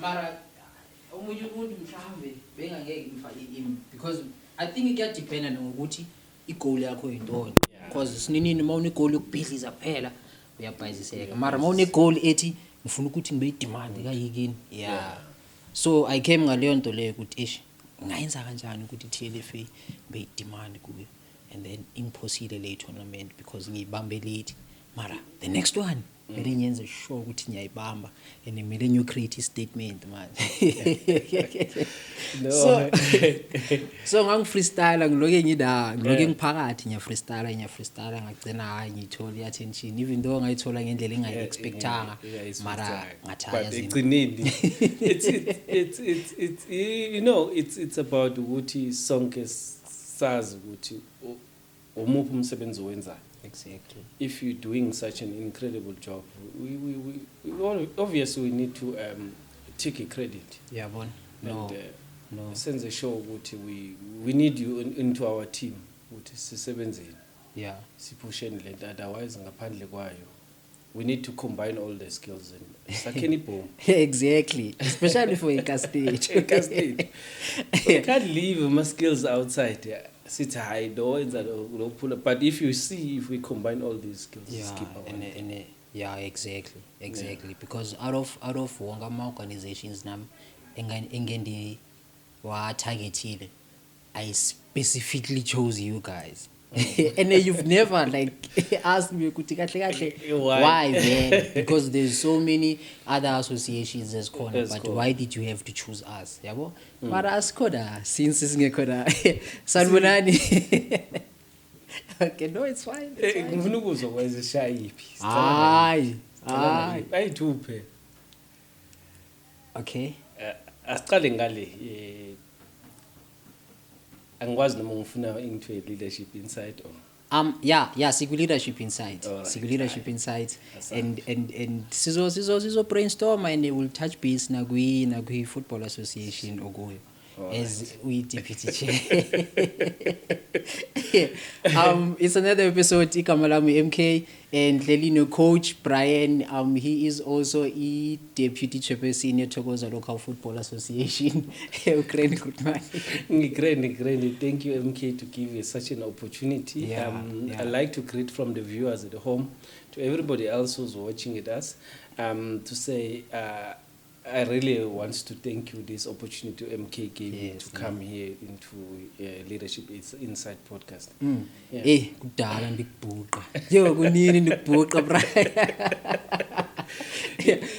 Mara umuntu mhlambe bengangeke ngifake because I think it depends ngokuthi igoal yakho yintoni. Because sininini mawune goal yokubhidliza kuphela uyabhayiziseka. Mara mawune goal ethi ngifuna ukuthi ngibe demand kayikini. Yeah. So I came ngaleyo nto leyo ukuthi ish ngayenza kanjani ukuthi TLFA be demand kuyo and then impossible le tournament because ngiyibambe late. Mara the next one mele nyenze sure ukuthi ngiyayibamba and mele nyo create statement man. No. So ngang freestyle ngiloke ngiloke ngiphakathi nya freestyle ngagcina hayi ngithola attention even though ngayithola ngendlela engayi expectanga mara ngathaya but egcineni it's you know it's about ukuthi sonke sazi ukuthi umuphi umsebenzi owenzayo. Exactly. If you're doing such an incredible job, we obviously we need to take a credit. Yeah, bon. No. No. Sense a show we need you into our team. Yeah. Otherwise, we need to combine all the skills and sakeni boom. Exactly. Especially for a stage. We can't leave my skills outside. Yeah. Sit high door but if you see if we combine all these skills, yeah, exactly. Yeah. Because out of wonga ma organizations nam engendi wa targeted, I specifically chose you guys. And you've never like asked me why then? Because there's so many other associations as corner, but why did you have to choose us? Yabo? Mara askoda since singekhoda sanibonani. Okay, no, it's fine. Ngifuna ukuzokwenza shayiphi. Hayi. Ayithuphe. Okay. Asiqale ngale angikwazi noma ngifuna into leadership inside or yeah siku leadership inside. Siku leadership inside and sizo brainstorm and we'll touch base na kwi football association okuyo as we deputy chair. It's another episode igama lami MK and Lelino coach Brian. He is also a deputy chairperson at Thokoza Local Football Association. Ukraine good man. Great. Thank you MK to give us such an opportunity. Yeah. I like to greet from the viewers at home to everybody else who's watching it us to say I really want to thank you this opportunity MK gave me to come here into Leadership Inside podcast. Kudala ndikubhuqa. Yo kunini ndikubhuqa Brian.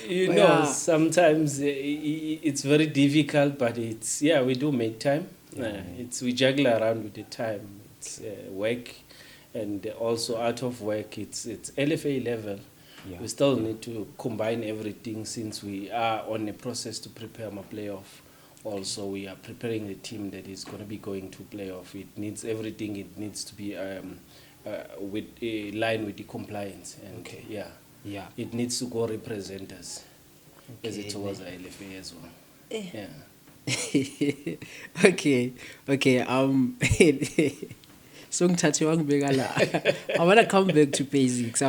You know, sometimes it's very difficult, but it's we do make time. We juggle around with the time. It's work, and also out of work. It's LFA level. Yeah. We still need to combine everything since we are on a process to prepare my playoff. Also, we are preparing the team that is going to be going to playoff. It needs everything. It needs to be with a line with the compliance. And it needs to go represent us as it was LFA as well. Yeah. Okay. So ngithathe wangibeka la. I want to come back to basics.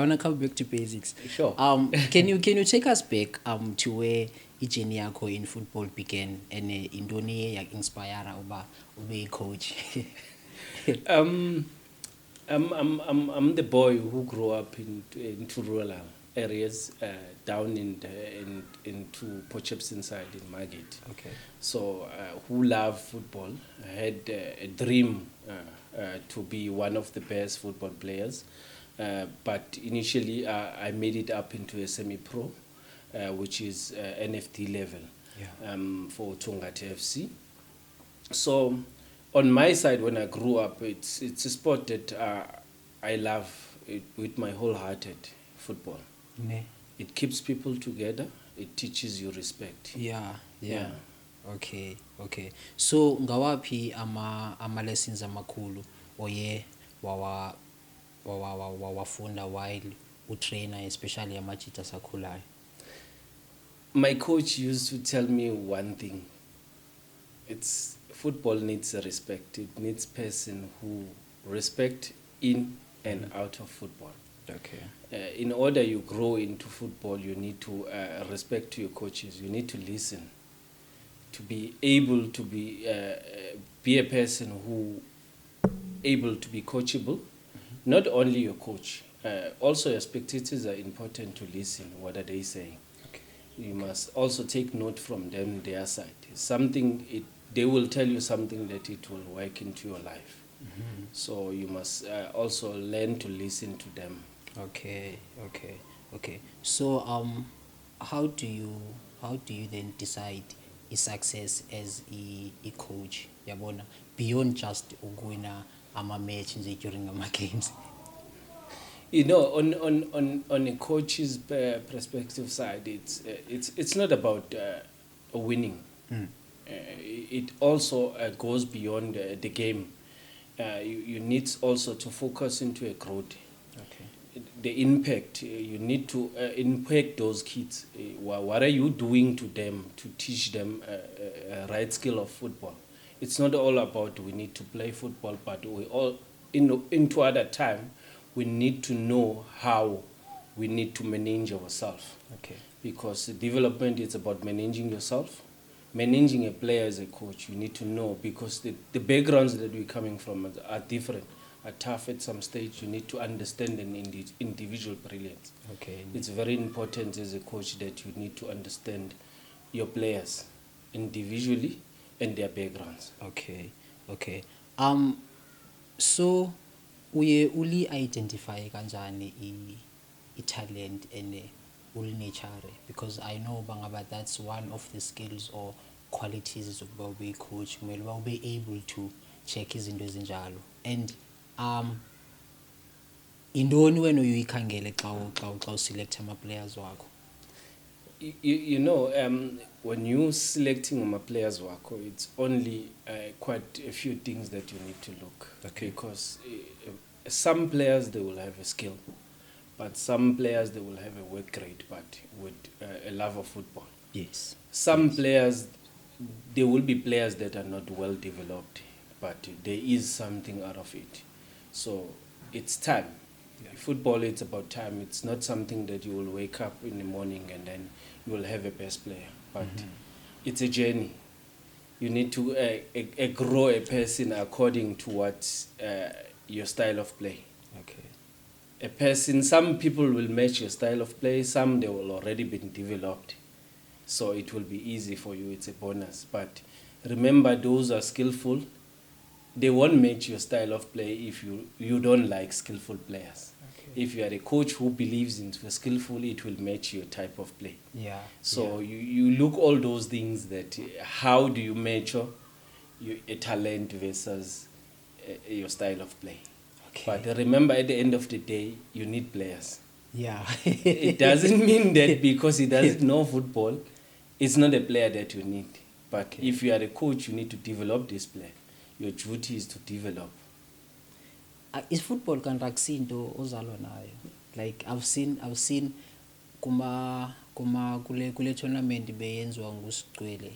Sure. Can you take us back to where journey yakho in football began and intoni yak inspire uba ube coach? I'm the boy who grew up into rural areas down into Potchefstroom side in Margate. Okay. So who loved football. I had a dream to be one of the best football players, but initially I made it up into a semi-pro, which is NFT level for Tongate FC. So on my side, when I grew up, it's a sport that I love it with my wholehearted football. It keeps people together. It teaches you respect. Yeah. Okay. So ngawaphi ama lessons amakhulu oye wafunda while utrainer especially amachita sakhulayo? My coach used to tell me one thing. It's football needs respect. It needs person who respect in and out of football. Okay. In order you grow into football, you need to respect your coaches. You need to listen to be able to be a person who able to be coachable. Not only your coach, also your spectators are important to listen. What are they saying? Okay. You must also take note from them, their side. They will tell you something that it will work into your life. So you must also learn to listen to them. Okay. So how do you then decide a success as a coach? Yabona, beyond just winning ama match during ama games. You know, on a coach's perspective side, it's not about winning. It also goes beyond the game. You need also to focus into a growth. Okay. The impact, you need to impact those kids. What are you doing to them to teach them a right skill of football? It's not all about we need to play football, but we all into other time we need to know how we need to manage ourselves. Okay. Because development is about managing yourself. Managing a player as a coach, you need to know, because the backgrounds that we're coming from are different, are tough at some stage. You need to understand an individual brilliance. Okay. It's very important as a coach that you need to understand your players individually and their backgrounds. Okay. So uye uli identify kanjani I talent and uli nature, because I know bangaba that's one of the skills or qualities of a coach. Kumele be able to check izinto ezinjalo. And indoni wena uyikhangele xa select ama players wakho? You know, when you selecting my players wako, it's only quite a few things that you need to look. Okay. Because some players, they will have a skill, but some players, they will have a work rate, but with a love of football. Yes. Some players, there will be players that are not well developed, but there is something out of it. So it's time. Yeah. Football, it's about time. It's not something that you will wake up in the morning and then you will have a best player. But it's a journey. You need to grow a person according to what your style of play. Okay. A person, some people will match your style of play, some they will already been developed. So it will be easy for you, it's a bonus. But remember, those are skillful. They won't match your style of play if you don't like skillful players. Okay. If you are a coach who believes in skillful, it will match your type of play. Yeah. So you look all those things, that how do you measure a talent versus your style of play. Okay. But remember, at the end of the day, you need players. Yeah. It doesn't mean that because he doesn't know football, it's not a player that you need. But Okay. if you are a coach, you need to develop this player. Your duty is to develop. Is football kanrakusinto ozalwa nayo? Like I've seen kule tournament beyenzwa nguSigcwele.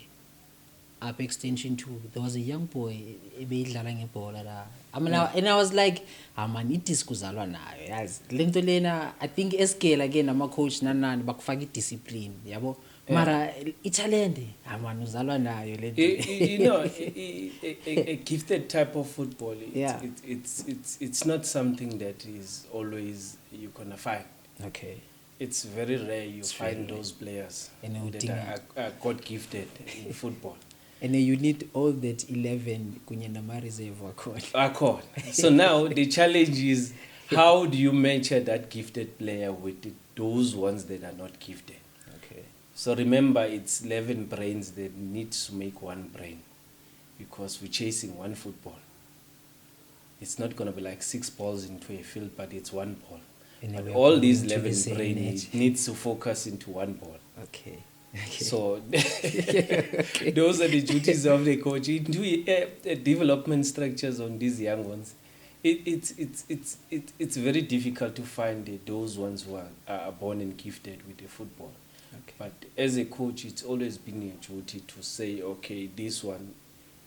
Up extension 2, there was a young boy ebeyidlala ngebhola la. And I was like, man, it is kuzalwa nayo. Yazi lento lena, I think escale again ama coach nanani bakufaka discipline, yabo. Mara italente, man, uzalwa nayo lento. You know, a gifted type of football, Yeah. it's not something that is always you're gonna find. Okay. It's very rare you It's find very rare. those players And that are God gifted in football. And then you need all that 11 kunye nama reserve wakhona. So now the challenge is, how do you measure that gifted player with those ones that are not gifted? Okay. So remember, it's 11 brains that need to make one brain, because we're chasing one football. It's not going to be like 6 balls into a field, but it's one ball. And But we are all going these to the 11 same brains net. needs to focus into one ball. Okay. So those are the duties of the coach. Do development structures on these young ones. It's very difficult to find those ones who are born and gifted with the football. Okay. But as a coach, it's always been your duty to say, okay, this one,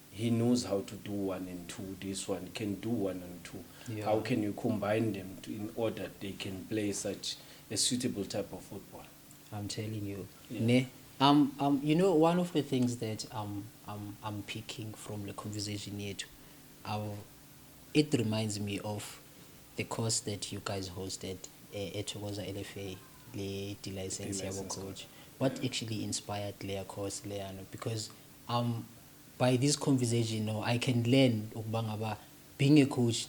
he knows how to do 1 and 2. This one can do 1 and 2. Yeah. How can you combine them in order they can play such a suitable type of football? I'm telling you. Yeah. Ne, You know, one of the things that I'm picking from the conversation yet, it reminds me of the course that you guys hosted at Thokoza LFA, the license yabo coach. What actually inspired their course, Leano? Because by this conversation, I can learn ukuba ngaba being a coach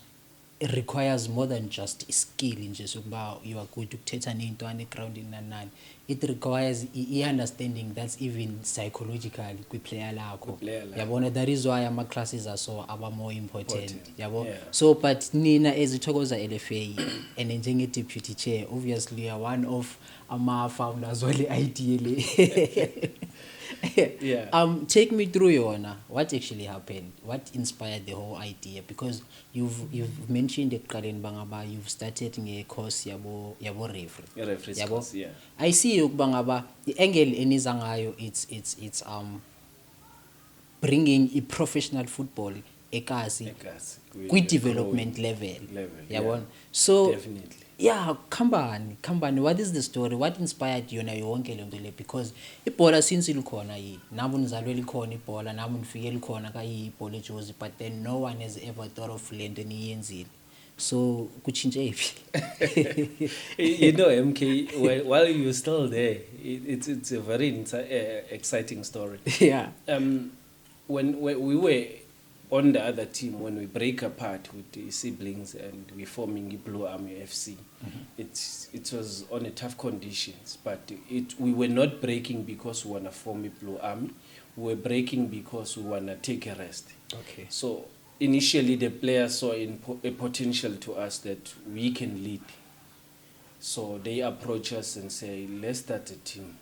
requires more than just skill nje sokuba you are good ukuthetha ney'ntwana egroundini nanani. It requires understanding that's even psychologically kwiplayer lakho. Yabona, that is why ama-classes are so aba more important. Yabo. Yeah. So but nina as Thokoza LFA and njenge-deputy chair, obviously you are one of ama-founders wale idea le. Yeah. Take me through yona. What actually happened? What inspired the whole idea? Because you've mentioned ekuqaleni bangaba you've started nge-course yabo referee. Referees Yabo? course, yeah. I see ukuba ngaba i-angle eniza ngayo it's bringing i-professional football ekasi Ekasi, kwi-development level. Yabona? Yeah. So Definitely. yeah, khambani, what is the story? What inspired yona yonke le nto le? Because ibhola since ilikhona yi nabo nizalwe likhona ibhola, nabo nifike likhona kayi ibhola ejozi, but then no one has ever thought of le nto niyenzile. So kutshintshe phi? You know, MK, while you're still there, it's a very exciting story. Yeah. When we were on the other team, when we break apart with the siblings and we forming the Blue Army FC, it was on a tough conditions, but we were not breaking because we want to form a Blue Army. We were breaking because we want to take a rest. Okay. So initially the players saw a potential to us that we can lead. So they approach us and say, let's start a team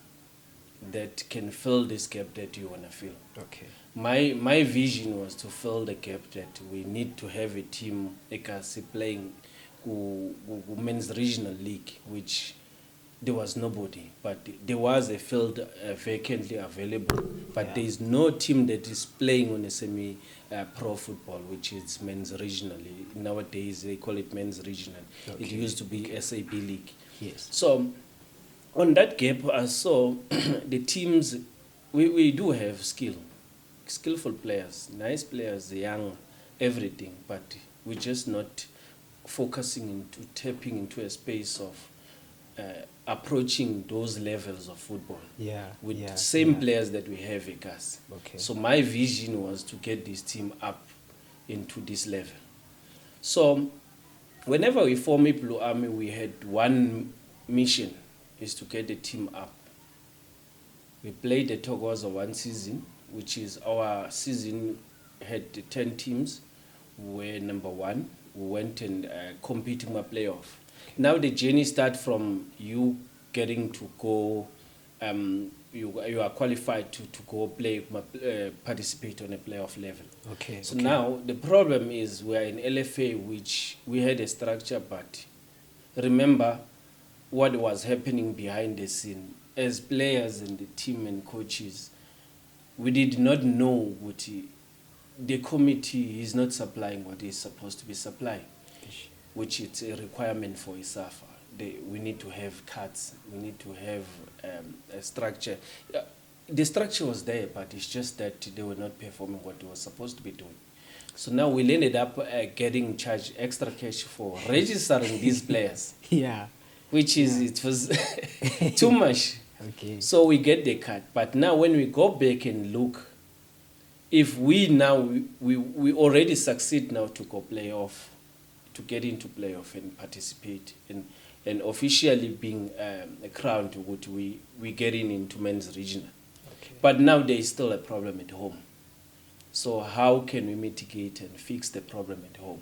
that can fill this gap that you want to fill. Okay. My vision was to fill the gap that we need to have a team playing men's regional league, which there was nobody, but there was a field vacantly available, but there is no team that is playing on a semi-pro football, which is men's regionally. Nowadays they call it men's regional. Okay. It used to be SAB league. Yes. So on that gap, I saw the teams, we do have skillful players, nice players, young, everything, but we're just not focusing into tapping into a space of approaching those levels of football with same players that we have at Gas. Okay. So my vision was to get this team up into this level. So whenever we form a Blue Army, we had one mission, is to get the team up. We played the Thokoza one season, which is our season had 10 teams. We were number one. We went and competed in a playoff. Now the journey starts from you getting to go, you are qualified to go participate on a playoff level. Okay. So now the problem is we are in LFA, which we had a structure, but remember what was happening behind the scene. As players and the team and coaches, we did not know what the committee is not supplying what is supposed to be supplying, which is a requirement for ISAFA. We need to have cuts, we need to have a structure. The structure was there, but it's just that they were not performing what they were supposed to be doing. So now we ended up getting charged extra cash for registering these players. Yeah. Which is, it was too much. Okay. So we get the cut. But now when we go back and look, if we now, we already succeed now to go playoff, to get into playoff and participate and officially being crowned, what we getting into men's regional. Okay. But now there is still a problem at home. So how can we mitigate and fix the problem at home?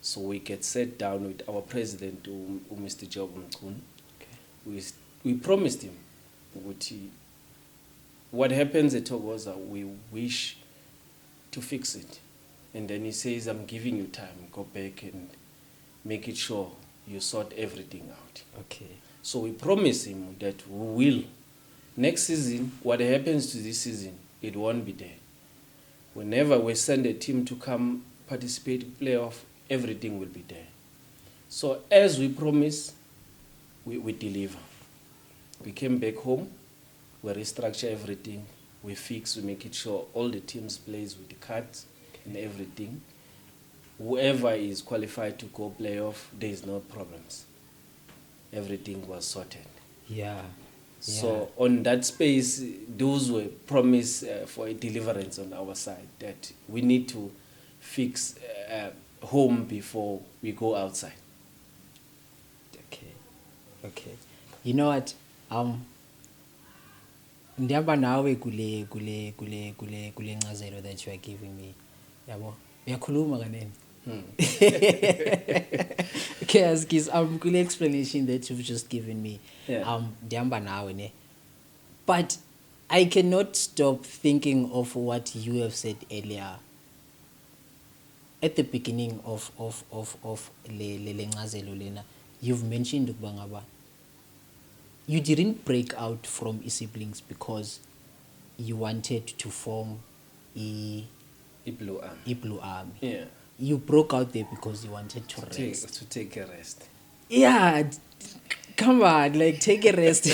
So we get sat down with our president, Mr. Job Mkun. Okay. We promised him what happens at Thokoza, we wish to fix it. And then he says, I'm giving you time, go back and make it sure you sort everything out. Okay. So we promise him that we will. Next season, what happens to this season, it won't be there. Whenever we send a team to come participate in playoff, everything will be there. So as we promise, we deliver. We came back home. we restructure everything, we fix, we make it sure all the teams plays with the cards and everything. Whoever is qualified to go playoff, there is no problems. Everything was sorted. Yeah. So on that space, those were promise for a deliverance on our side, that we need to fix home before we go outside. Okay. You know what? Ndiyamba nawe kule ncazelo that you are giving me. Yabo. Uyakhuluma kanene. Okay, Askis, kule explanation that you've just given me. Yeah. Ndiyamba nawe ne. But I cannot stop thinking of what you have said earlier. At the beginning of le ncazelo lena, you've mentioned ukuba ngaba you didn't break out from siblings because you wanted to form a Blue Army. Yeah. You broke out there because you wanted to rest. To take a rest. Yeah, come on, like take a rest.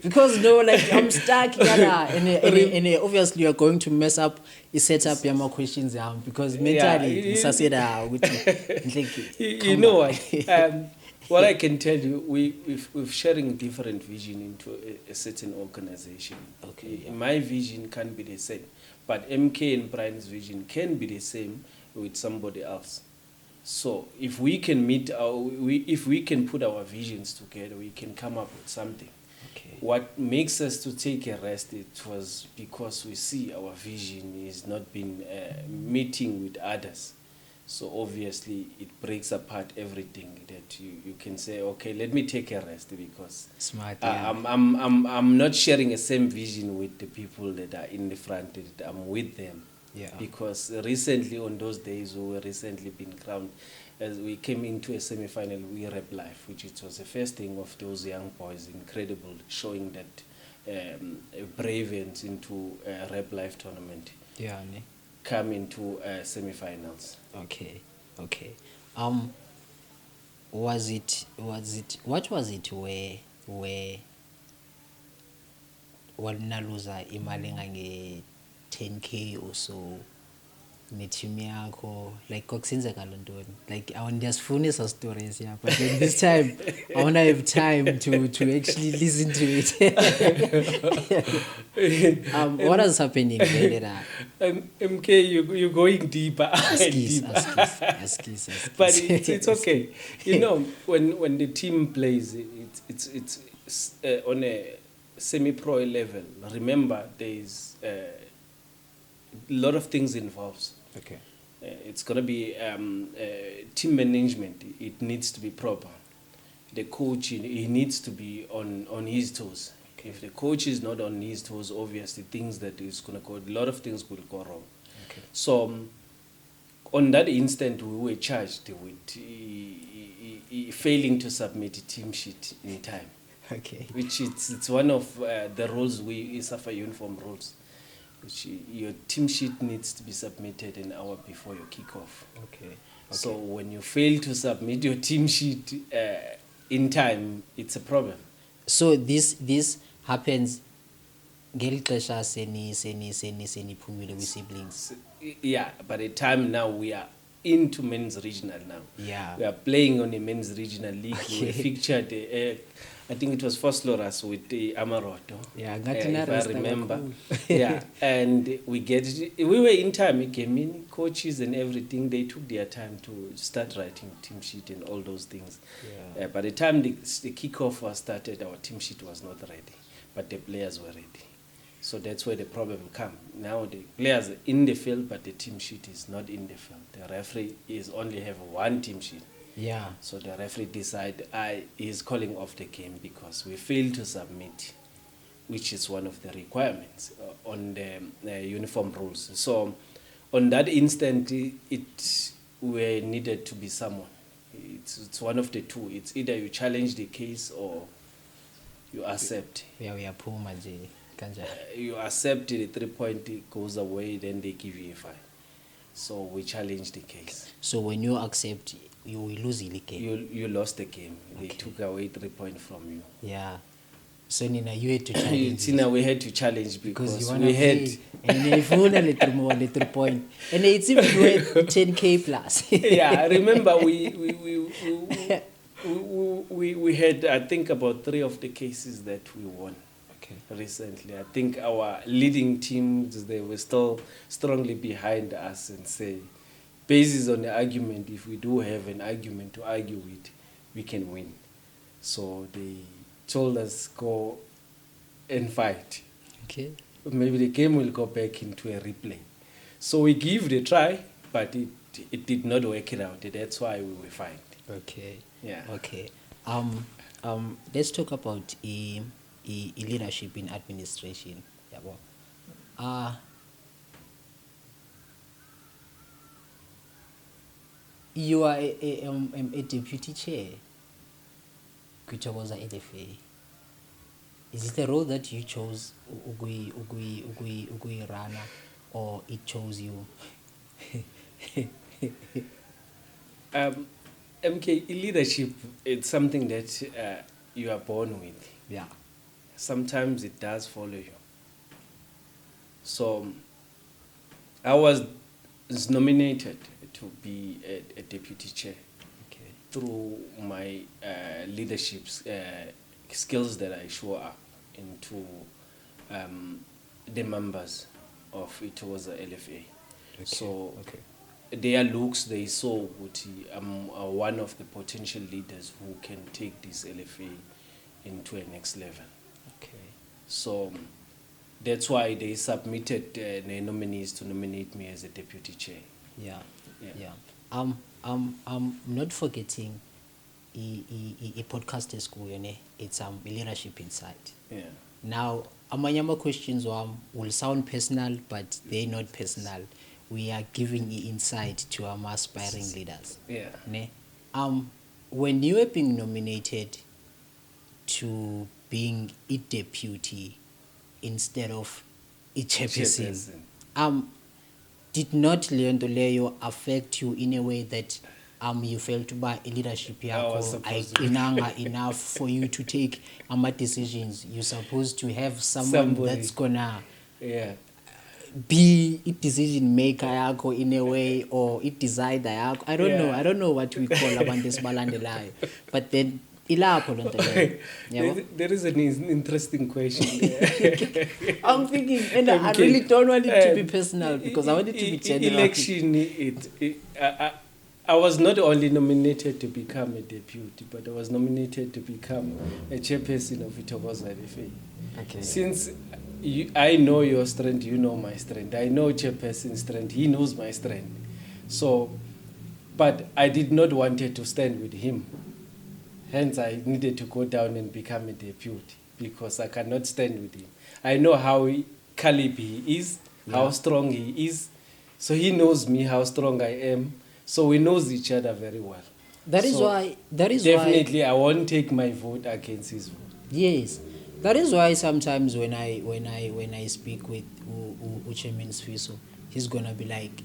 Because no, like I'm stuck here, and obviously you're going to mess up the setup of my questions because mentally, you know what? What I can tell you, we're sharing different vision into a certain organization. Okay. My vision can be the same, but MK and Brian's vision can be the same with somebody else. So if we can if we can put our visions together, we can come up with something. Okay. What makes us to take a rest, it was because we see our vision is not been meeting with others. So obviously it breaks apart everything that you can say, okay, let me take a rest because Smart, yeah. I'm not sharing the same vision with the people that are in the front, that I'm with them. Yeah. Because recently on those days we were recently been crowned, as we came into a semi-final, we Rep Life, which it was the first thing of those young boys, incredible, showing that bravance into a Rep Life tournament. Yeah, ne? Come into semi-finals. Okay. What was it where walinaluza imali ngange 10K or so ne-team yakho, like kwakusenzeka ntoni, like ndiyasifunisa stories here, but then this time I want to have time to actually listen to it. What is happening there? MK, you're going deeper. Askis. But it's okay. You know, when the team plays, it's on a semi-pro level. Remember, there's a lot of things involved. Okay. It's going to be team management. It needs to be proper. The coach, he needs to be on his toes. Okay. If the coach is not on his toes, obviously things that is going to go, a lot of things will go wrong. Okay. So on that instant, we were charged with failing to submit a team sheet in time. Okay. Which it's one of the rules we suffer uniform rules. Which your team sheet needs to be submitted an hour before your kickoff. Okay. So when you fail to submit your team sheet in time, it's a problem. So this happens ngeli xesha seniphumile with siblings. Yeah, by the time now we are into men's regional now. Yeah. We are playing on a men's regional league. Okay. We featured, I think it was First Loras with the Amaroto. Yeah, if I remember. Yeah, and we were in time, it came in, coaches and everything, they took their time to start writing team sheet and all those things. Yeah. By the time the kickoff was started, our team sheet was not ready, but the players were ready. So that's where the problem come. Now the players are in the field, but the team sheet is not in the field. The referee is only have one team sheet. Yeah. So the referee decide is calling off the game because we failed to submit, which is one of the requirements on the uniform rules. So on that instant, it we needed to be someone. It's one of the two. It's either you challenge the case or you accept. Yeah, we are poor, You accept the 3 point goes away, then they give you a fine. So we challenge the case. So when you accept, you will lose the game. You lost the game. Okay. They took away 3 points from you. Yeah. So Nina, you had to challenge Tina, we had to challenge because because you wanna we had. play. And if you want a little more, little point. And it's even worth 10K plus. Yeah, I remember we had, I think, about 3 of the cases that we won. Okay. Recently, I think our leading teams, they were still strongly behind us and say, basis on the argument, if we do have an argument to argue with, we can win. So they told us go and fight. Okay. Maybe the game will go back into a replay. So we give it a try, but it did not work it out. That's why we were fined. Okay. Yeah. Okay. Let's talk about leadership in administration. Yeah. Well, you are a deputy chair. Kuchaboza LFA. Is it a role that you chose Ugui Rana, or it chose you? MK, leadership, it's something that you are born with. Yeah. Sometimes it does follow you. So I was nominated to be a deputy chair. Okay. Through my leadership skills that I show up into the members of it was a LFA. Okay. So okay. their looks, they saw what I'm one of the potential leaders who can take this LFA into a next level. Okay. So that's why they submitted their nominees to nominate me as a deputy chair. Yeah. Yeah. Not forgetting a podcast school, it's leadership inside. Yeah. Now, amanyama questions will sound personal, but they're not personal. We are giving insight to our aspiring leaders. Yeah. Ne? When you are being nominated to being a deputy instead of a chairperson, did not Leondoleo affect you in a way that you felt by leadership enough for you to take decisions? You're supposed to have somebody that's gonna be a decision maker yako in a way, or a decider yako. I don't know what we call abantu balandelayo, but then ilapho lonto leyo. There is an interesting question. I'm thinking, and I really don't want it to be personal because I want it to be general. Election, I was not only nominated to become a deputy, but I was nominated to become a chairperson of Itoboza LFA. Okay. Since I know your strength, you know my strength. I know chairperson's strength, he knows my strength. So, but I did not want to stand with him. Hence, I needed to go down and become a deputy because I cannot stand with him. I know how caliber he is, how strong he is. So he knows me, how strong I am. So we knows each other very well. That is why. Definitely, I won't take my vote against his vote. Yes, that is why sometimes when I speak with Chairman Sfiso, he's gonna be like,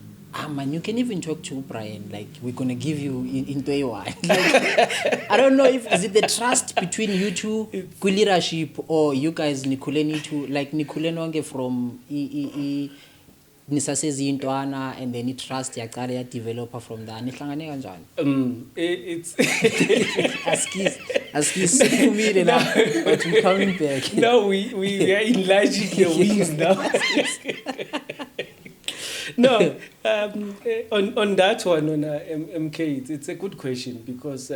man, you can even talk to Brian. Like, we're gonna give you into a one. Like, I don't know if is it the trust between you two, leadership, or you guys Nikuleni to like Nikulenwange from Nisasezi Intwana, and then trust Yakaria developer from there. Nihlangane kanjani? It's Askis now, but we're coming back. Now we are enlarging the wings now. No, on that one, on MK, it's a good question because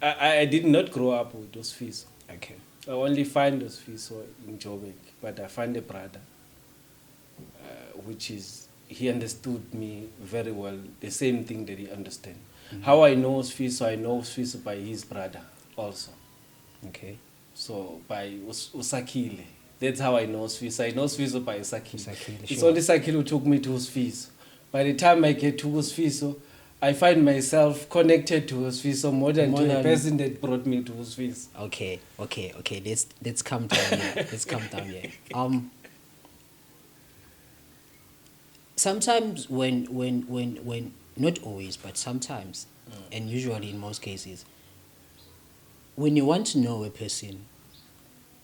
I did not grow up with those fees. Okay. I only find those fees in Joburg, but I find a brother, which is, he understood me very well, the same thing that he understand. Mm-hmm. How I know Sfiso, I know Sfiso by his brother also. Okay. So by Usakile. That's how I know Sfiso. I know Sfiso by Usakile. It's sure. only Sakile who took me to Sfiso. By the time I get to Sfiso, I find myself connected to Sfiso more than the person that brought me to Sfiso. Okay. Let's come down here. Let's come down here. Sometimes when not always, but sometimes, and usually in most cases, when you want to know a person,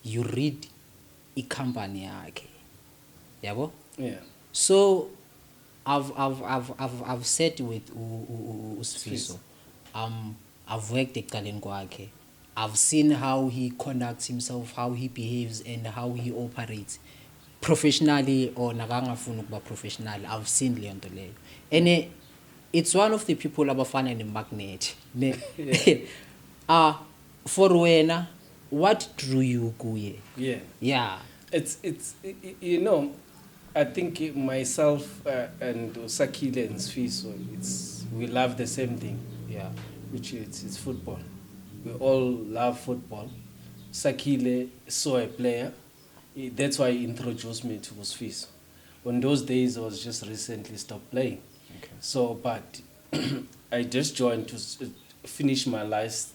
you read company yakhe. Yabo? Yeah. So I've said with Usfiso, I've worked ekuqaleni kwakhe. I've seen how he conducts himself, how he behaves, and how he operates professionally or nakangafuni ukuba professional. I've seen leyo nto leyo. And it's one of the people abafana ne-magnet. For wena, what drew you kuye? Yeah. Yeah. It's you know, I think myself and Sakile and Sfiso, we love the same thing. Yeah. Which is it's football. We all love football. Sakile saw a player. That's why he introduced me to Sfiso. On those days, I was just recently stopped playing. Okay. So, but I just joined to finish my last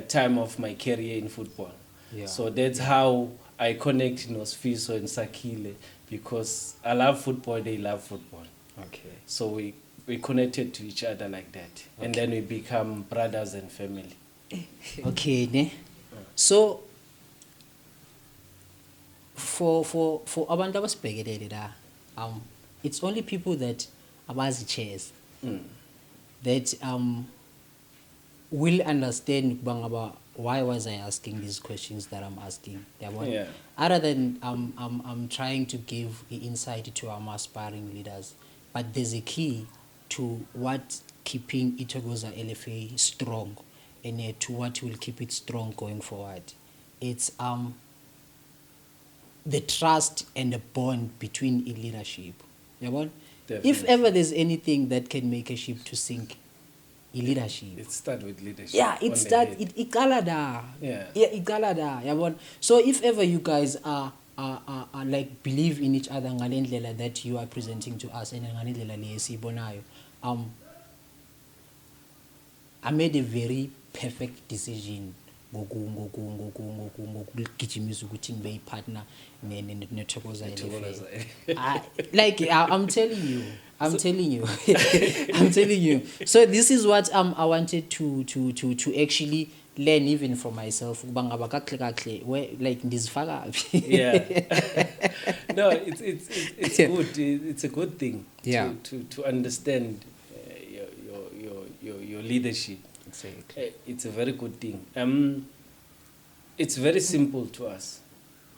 time of my career in football. Yeah. So that's how I connect Sfiso and Sakile, because I love football, they love football. Okay. So we connected to each other like that. Okay. And then we become brothers and family. Okay, ne? So for abantu abasibhekelele la, it's only people that abazi chairs that will understand why was I asking these questions that I'm asking. Yeah. Other than I'm trying to give the insight to our aspiring leaders, but there's a key to what keeping Itogoza LFA strong and to what will keep it strong going forward. It's the trust and the bond between a leadership. If ever there's anything that can make a ship to sink, leadership. It starts with leadership. Yeah, it starts. It galada. Yeah. Yeah, it galada. So if ever you guys are like believe in each other, ngalendlela that you are presenting to us, and ngalendlela lesibonayo, I made a very perfect decision. Ngokugijimisa ukuthi ngibe partner neThokoza LFA. Like I'm telling you. I'm telling you. So this is what I wanted to actually learn even for myself. Where like ndizifaka. Yeah. No, it's good. It's a good thing. Yeah. To understand your leadership. Exactly. It's a very good thing. It's very simple to us.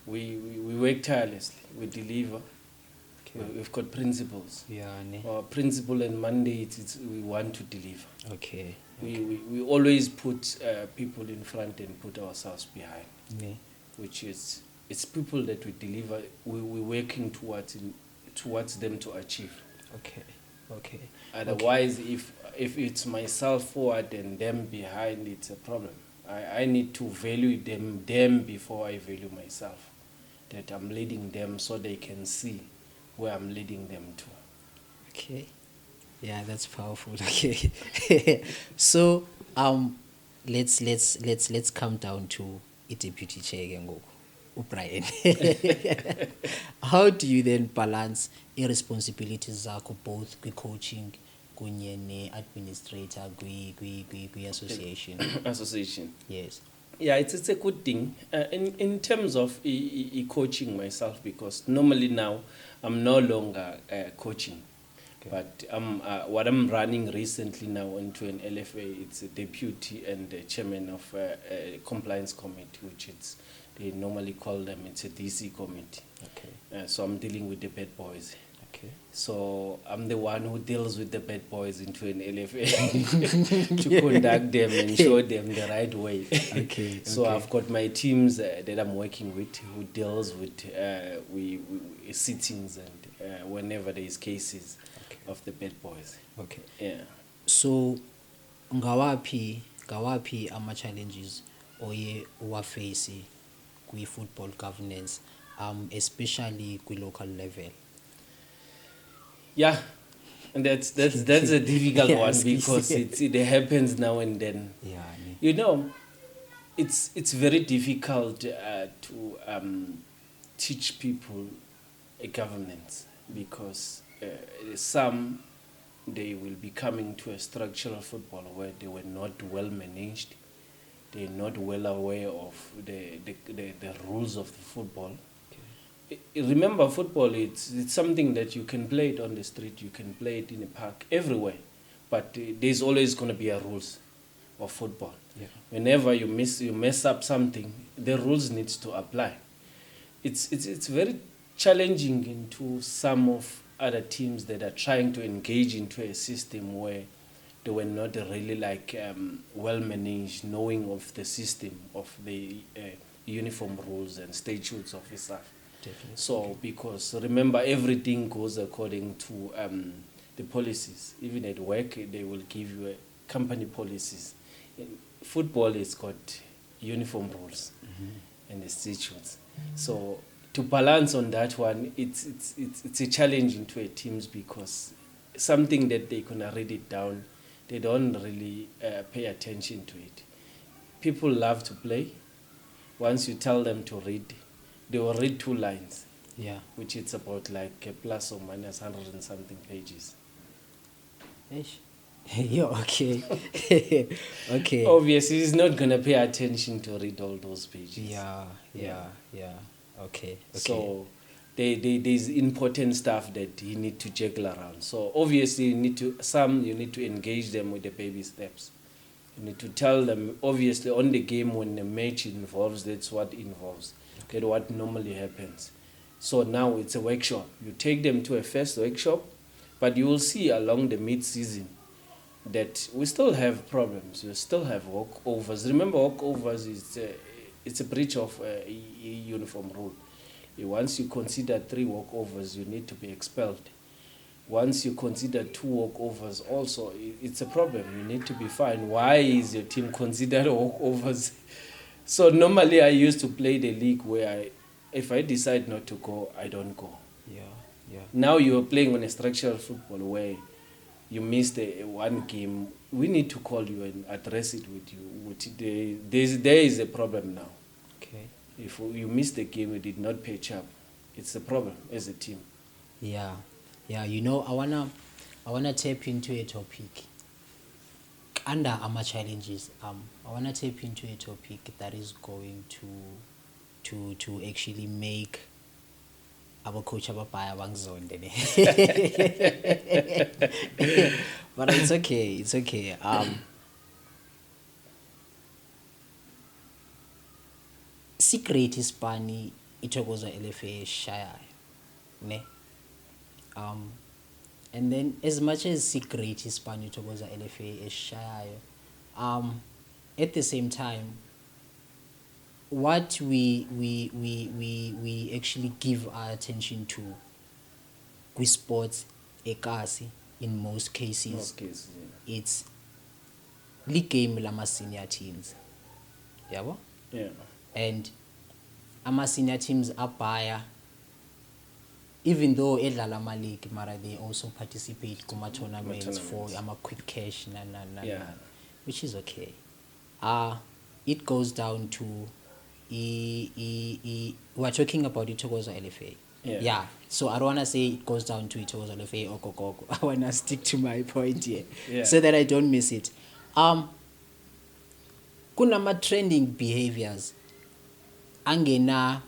We work tirelessly. We deliver. Okay. We've got principles. Yeah. Our principle and mandate is we want to deliver. Okay. We always put people in front and put ourselves behind. Yeah. Which is it's people that we deliver. We're working towards them to achieve. Okay. Otherwise, if it's myself forward and them behind, it's a problem. I need to value them before I value myself. That I'm leading them so they can see where I'm leading them to. Okay. Yeah, that's powerful. Okay. So let's come down to a deputy chair Brian. How do you then balance irresponsibilities zakho both coaching kunye ne-administrator association? Yes. Yeah, it's a good thing. In terms of coaching myself, because normally now I'm no longer coaching. Okay. But what I'm running recently now into an LFA, it's a deputy and the chairman of a compliance committee, which they normally call them, it's a DC committee. Okay. So I'm dealing with the bad boys. Okay. So I'm the one who deals with the bad boys into an LFA to conduct them and show them the right way. Okay. So I've got my teams that I'm working with who deals with we sittings and whenever there is cases of the bad boys. Okay. Yeah. So ngawapi ama challenges oye uwaface kwi football governance, especially kwi local level? Yeah, and that's a difficult one because it happens now and then. Yeah, you know, it's very difficult to teach people a governance because some they will be coming to a structural football where they were not well managed. they're not well aware of the rules of the football. Remember, football, it's something that you can play it on the street, you can play it in a park, everywhere. But there's always going to be a rules of football. Yeah. Whenever you mess up something, the rules needs to apply. It's very challenging into some of other teams that are trying to engage into a system where they were not really like well managed, knowing of the system of the uniform rules and statutes of the staff. Definitely. So because remember, everything goes according to the policies. Even at work, they will give you company policies. In football, it's got uniform rules and the statutes. So to balance on that one, it's a challenge into a teams because something that they can read it down, they don't really pay attention to it. People love to play. Once you tell them to read, they will read 2 lines. Yeah. Which it's about like plus or minus 100 and something pages. Ish. Yeah, okay. Okay. Obviously, he's not going to pay attention to read all those pages. Yeah. Okay. So there's important stuff that you need to juggle around. So obviously, you need to engage them with the baby steps. You need to tell them, obviously, on the game when the match involves, that's what involves. That's what normally happens. So now it's a workshop. You take them to a first workshop, but you will see along the mid-season that we still have problems. We still have walkovers. Remember, walkovers it's a breach of a uniform rule. Once you consider 3 walkovers, you need to be expelled. Once you consider 2 walkovers, also it's a problem. You need to be fined. Why is your team considered walkovers? So normally I used to play the league where if I decide not to go, I don't go. Yeah. Now you are playing on a structural football where you missed one game. We need to call you and address it with you. There is a problem now. Okay. If you missed the game, you did not pitch up. It's a problem as a team. Yeah. I wanna tap into a topic. Under our challenges, I wanna tap into a topic that is going to actually make our coach ababhaya bangizonde. But it's okay. Secret Hispani ithokoza LFA shayayo, ne? And then as much as secret Hispani ithokoza LFA shayayo, at the same time, what we actually give our attention to with sports ekasi in most cases, it's league game lama senior teams. Yabo? Yeah. And ama senior teams abhaya, even though edlala ama league, mara they also participate kuma tournaments for ama quick cash Yeah. which is okay. It goes down to we're talking about ithokoza LFA. Yeah. So I don't want to say it goes down to ithokoza LFA or Kokoko. I want to stick to my point here, so that I don't miss it. Kunama trending behaviors angena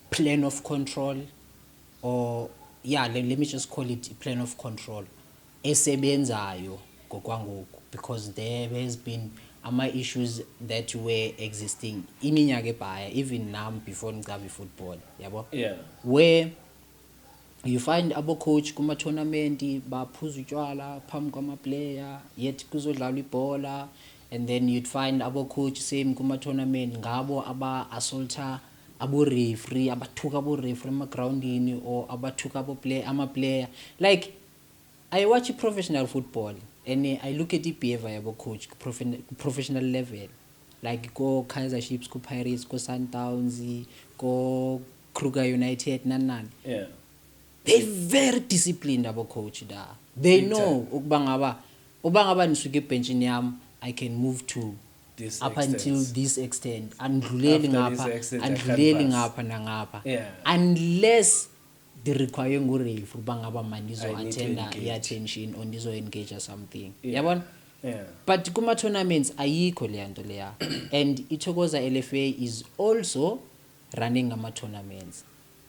plan of control, or let me just call it a plan of control esebenzayo ngokwangoku, because there has been issues that were existing iminyaka ebhaya, even now before ngicabe football, yabo? Yeah. Where you find abo coach kuma tournament baphuza utshwala phambi kwama player, yet kuzodlalwa ibhola, and then you'd find abo coach same kuma tournament ngabo aba assaulter abo referee, abathuka abo referee ema groundini, or abathuka abo player. Like, I watch professional football and I look at the behavior yabo coach professional level, like go Kaizer Chiefs, go Pirates, go Sundowns, go Kruger United, nan. Yeah. They very disciplined abo coach da. They Big know ukuba ngaba nisuke ebhenchini yami, I can move to this up extent. until this extent, andluleli After this ngapha, extent, I andluleli can't ngapha nangapha. Yeah. Unless require ngurefu bangaba mani I zo need to attend engage. i-attention or ndizo engage something Yeah. yabona Yeah. but kuma tournaments ayikho le nto leya and ithokoza LFA is also running ama tournaments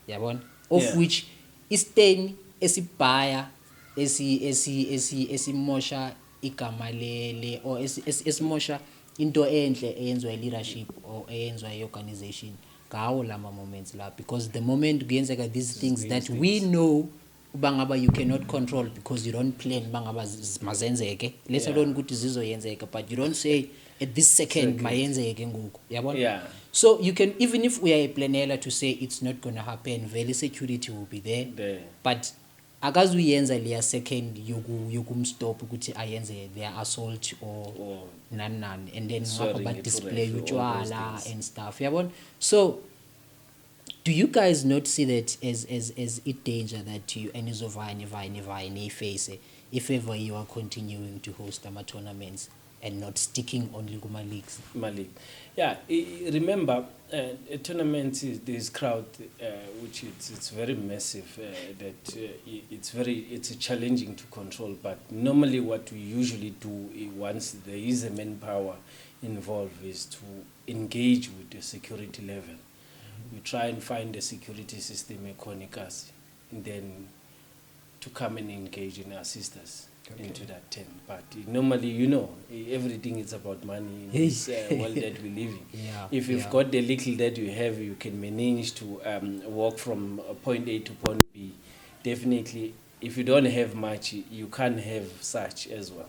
yabona of Yeah. which istain esibhaya esimosha igama lele or esimosha into enhle eyenzwa leadership or eyenzwa organization ngawo lama moments la because the moment kuyenzeka these things that we know bangaba you cannot control because you don't plan bangaba mazenzeke let's alone ukuthi zizoyenzeka but you don't say at this second mayenzeke ngoku yabona Yeah. so you can even if we are planela to say it's not going to happen very security will be there but akazuyenza leya second yokumstop ukuthi ayenze their assault or nani and then ngapha ba display utshwala and stuff yabona so do you guys not see that as a danger that you anizovanye face if ever you are continuing to host ama tournaments and not sticking only kuma leagues? Malik. Yeah, remember, a tournament is this crowd, which it's very massive. That it's challenging to control. But normally, what we usually do once there is a manpower involved is to engage with the security level. We try and find a security system, and then to come and engage and assist us into that tent. But normally, everything is about money in this world that we live in. Yeah, if you've got the little that you have, you can manage to walk from point A to point B. Definitely, if you don't have much, you can't have such as well.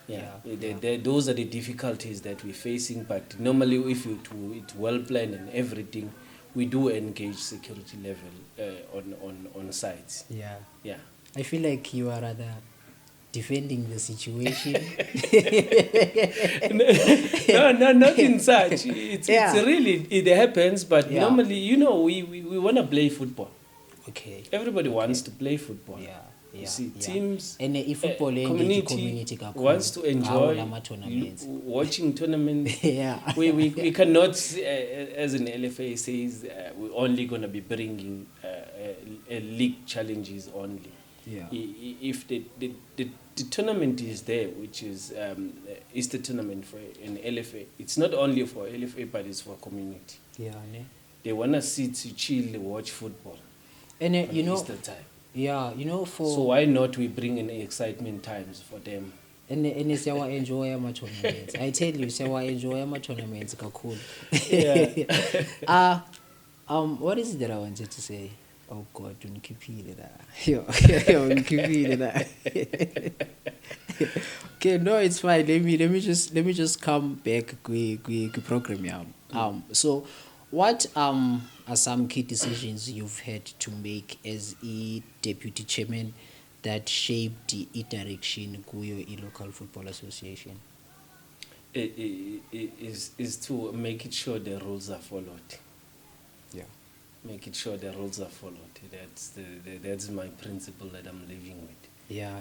Those are the difficulties that we're facing. But normally, if it's well planned and everything, we do engage security level on sites. Yeah. I feel like you are rather defending the situation. no, not in such. It's really, it happens, but normally, we want to play football. Okay. Everybody wants to play football. You see, teams, and if football community wants to enjoy watching tournaments. We cannot, as an LFA says, we're only going to be bringing league challenges only. If the tournament is there, which is the tournament for an LFA, it's not only for LFA, but it's for community. They want to sit, to chill, watch football. And Easter time. So why not we bring in excitement times for them? And siyawa enjoy ama tournaments. I tell you, siyawa enjoy ama tournaments kakhulu. What is it that I wanted to say? Oh God, unikipile la. Unikipile la. Okay, no, it's fine. Let me just come back with program yam. So what are some key decisions you've had to make as a deputy chairman that shaped the direction kuyo local football association? Is to make it sure the rules are followed. Make it sure the rules are followed. That's my principle that I'm living with.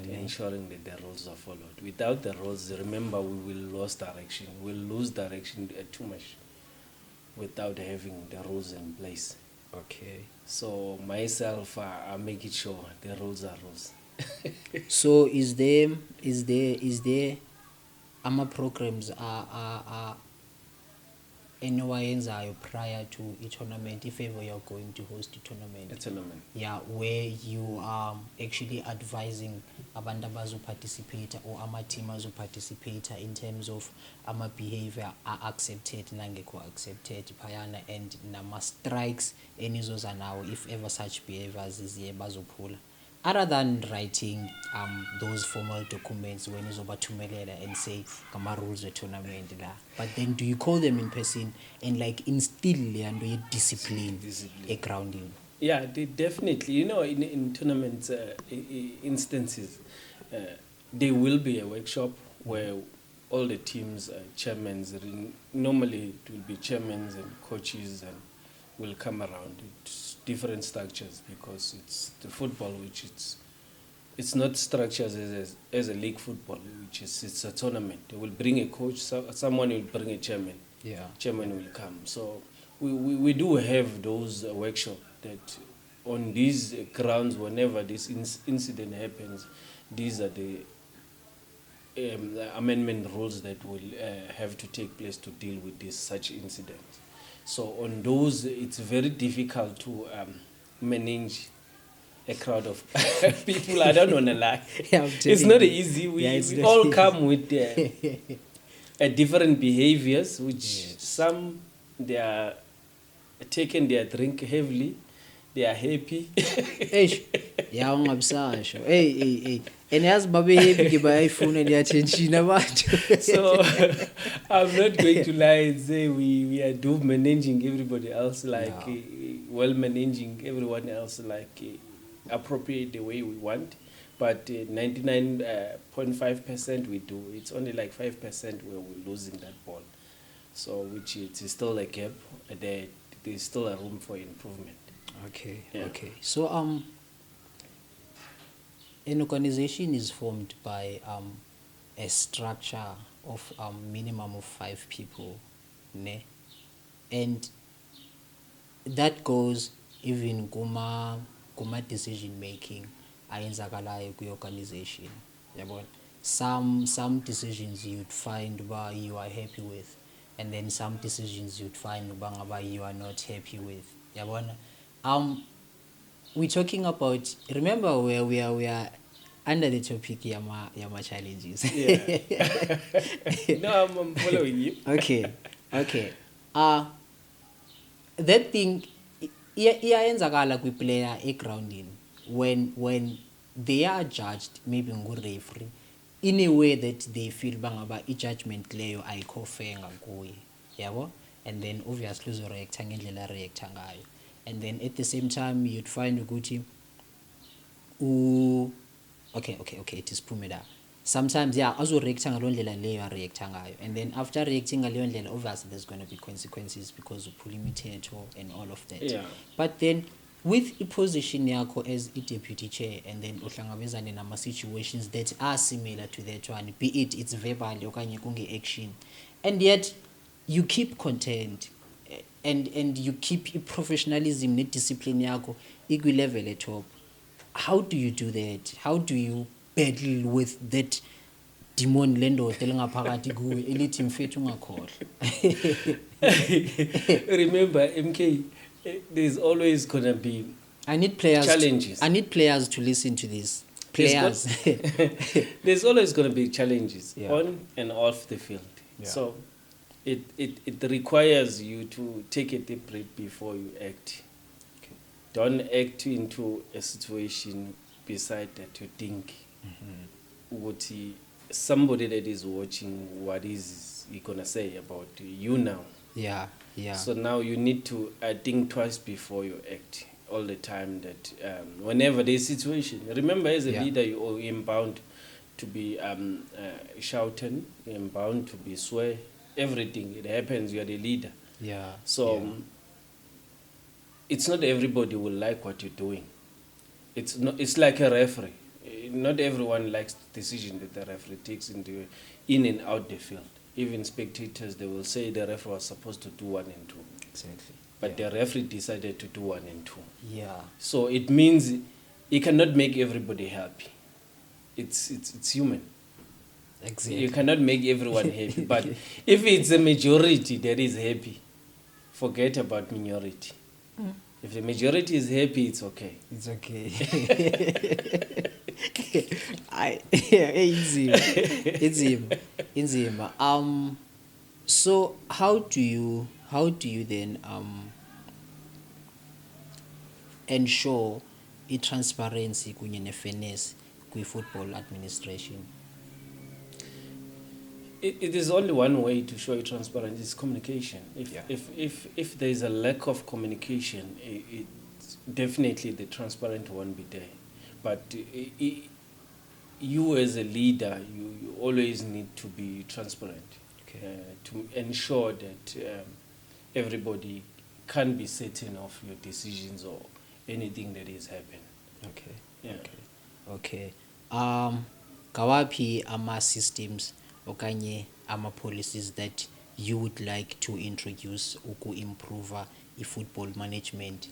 Ensuring that the rules are followed. Without the rules, remember, we will lose direction. We'll lose direction too much without having the rules in place. Okay. So myself, I make it sure the rules are rules. So is there ama programs are enowayenzayo prior to a tournament if ever you're going to host a tournament? A tournament. Where you are actually advising abantu abazoparticipate or ama team azoparticipate in terms of ama behavior are accepted nangekho accepted phayana and nama strikes enizoza nawo if ever such behaviors iziye bazophula. Other than writing those formal documents when izobathumelela and say kama rules of tournament la, but then do you call them in person and like instill le discipline grounding? Yeah, they definitely. In tournament instances, there will be a workshop where all the teams, chairmen, normally it will be chairmen and coaches, and will come around. It's different structures because it's the football, which it's not structured as a league football, which is it's a tournament. They will bring a coach, someone will bring a chairman. Chairman will come. So we do have those workshops that on these grounds, whenever this incident happens, these are the amendment rules that will have to take place to deal with this such incidents. So on those, it's very difficult to manage a crowd of people. I don't want to lie. Yeah, I'm It's telling not you. easy. We, Yeah, it's we not all easy. come with different behaviors, which Yes. some, they are taking their drink heavily, they are happy. Eish, ya ungabisasho. Hey. And yazi babe happy ke bayayifuna le attention abantu. So I'm not going to lie and say we are do managing everybody else like Yeah. well managing everyone else like appropriate the way we want, but 99.5% we do. It's only like 5% where we're losing that ball. So which it is still a gap. There's still a room for improvement. Okay. Yeah. Okay. So an organization is formed by a structure of minimum of 5 people, ne? And that goes even kuma decision making ayenzakalayo kwi-organization, yabona. Some decisions you'd find uba you are happy with, and then some decisions you'd find uba ngaba you are not happy with, yabona. We're talking about, remember where we are under the topic yama challenges. Yeah. No, I'm following you. Okay. That thing iyayenzakala kwi-player egroundini when they are judged maybe ngu-referee in a way that they feel bangaba i-judgment leyo ayikho fair ngakuye, yabo, and then obviously uzoreacta ngendlela areacta ngayo, and then at the same time you'd find ukuthi okay tisiphume la. Sometimes azoreacta ngalo ndlela leyo areacta ngayo, and then after reacting ngaleyo ndlela obviously there's going to be consequences because uphula imithetho and all of that. Yeah. But then with i-position yakho as i-deputy chair, and then uhlangabezane nama-situations that are similar to that one, be it's verbal okanye kunge-action, and yet you keep content and you keep i-professionalism ne-discipline yakho ikwi-level etop. How do you do that? How do you battle with that demon lendoda elingaphakathi kuwe elithi mfethu ungakhohlwa? Remember, MK, there's always gonna be I need players challenges. I need players to listen to this. Players. There's always gonna be challenges, Yeah. on and off the field. Yeah. So it requires you to take a deep breath before you act. Okay. Don't act into a situation beside that you think what somebody that is watching, what is he gonna say about you now? Yeah. So now you need to think twice before you act all the time. That whenever there's situation, remember as a Yeah. leader you are bound to be shouting, you're bound to be swear. Everything it happens, you are the leader. Yeah. So yeah. it's not everybody will like what you're doing. It's not. It's like a referee. Not everyone likes the decision that the referee takes in and out the field. Even spectators, they will say the referee was supposed to do 1 and 2. Exactly. But the referee decided to do 1 and 2. Yeah. So it means he cannot make everybody happy. It's human. Exactly. You cannot make everyone happy. But if it's a majority that is happy, forget about minority. If the majority is happy, it's okay. It's okay. Inzima. So how do you then ensure i-transparency kunye ne-fairness kwi-football administration? It is only one way to show transparency, is communication. Yeah. If there is a lack of communication, definitely the transparent won't be there. But you as a leader, you always need to be transparent. Okay. To ensure that everybody can be certain of your decisions or anything that is happening. Okay. Yeah. Okay. Kawapi ama-systems okanye ama-policies that you would like to introduce uku-improve i-football management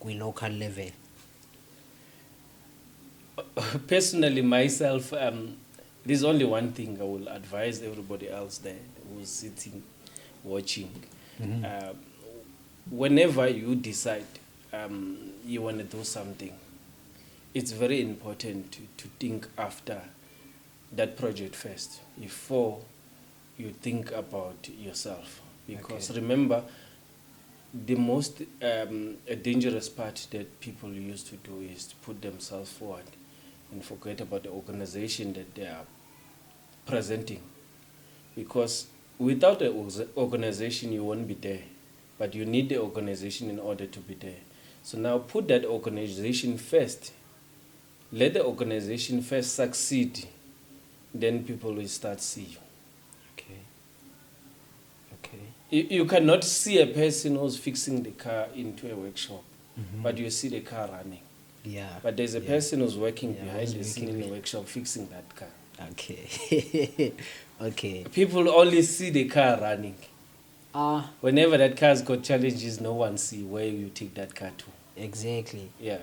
kwi-local level? personally, myself, there's only one thing I will advise everybody else there who's sitting, watching. Whenever you decide you want to do something, it's very important to think after that project first before you think about yourself. Because remember, the most dangerous part that people used to do is to put themselves forward and forget about the organization that they are presenting. Because without the organization, you won't be there. But you need the organization in order to be there. So now put that organization first. Let the organization first succeed. Then people will start see you. You cannot see a person who's fixing the car into a workshop, but you see the car running. Yeah. But there's a person who's working behind the scene in the workshop fixing that car. Okay. Okay. People only see the car running. Whenever that car's got challenges, no one see where you take that car to. Exactly. Yeah.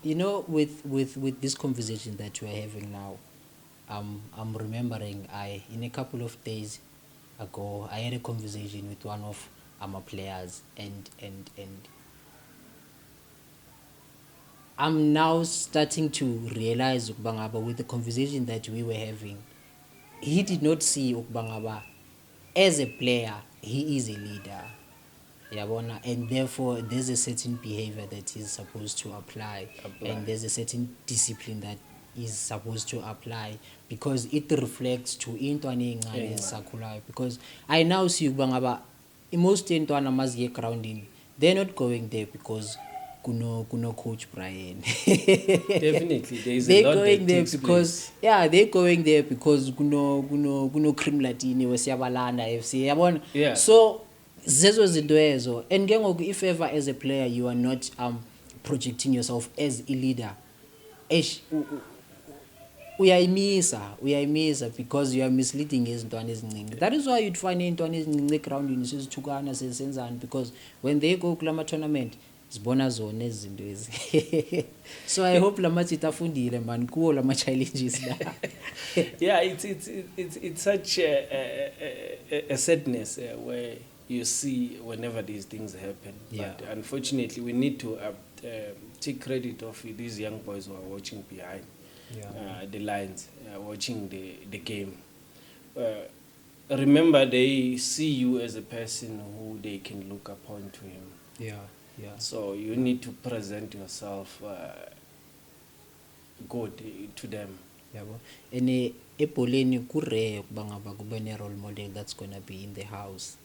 You know, with this conversation that we're having now, I'm remembering in a couple of days ago I had a conversation with one of our players and I'm now starting to realize Ukbangaba, with the conversation that we were having, he did not see Ukbangaba as a player. He is a leader, and therefore there's a certain behavior that he's supposed to apply, and there's a certain discipline that is supposed to apply, because it reflects to intwane engane esakhulayo. Because I now see Ukbangaba, most intwana maziye grounding, they're not going there because kuno coach Brian. Definitely, there is they're a lot going that there takes because place. they're going there because kuno Cream Latini wesiyabalanda FC yabona. Yeah. So zezo zinto ezo, and ke ngoku if ever as a player you are not projecting yourself as a leader, uyayimisa because you are misleading izintwana ezincinci. That is why you'd find izintwana ezincinci egroundini sezithukana sezisenzani, because when they go kulama tournament zibona zona izinto ezi. So I hope lamathi afundile man kuwo lama challenges la. Yeah, it's such a sadness where you see whenever these things happen. Yeah. But unfortunately, we need to take credit of these young boys who are watching behind the lines, watching the game. Remember, they see you as a person who they can look upon to him. Yeah. So you need to present yourself good to them. And ebholeni kurare kuba ngaba kube ne role model that's going to be in the house.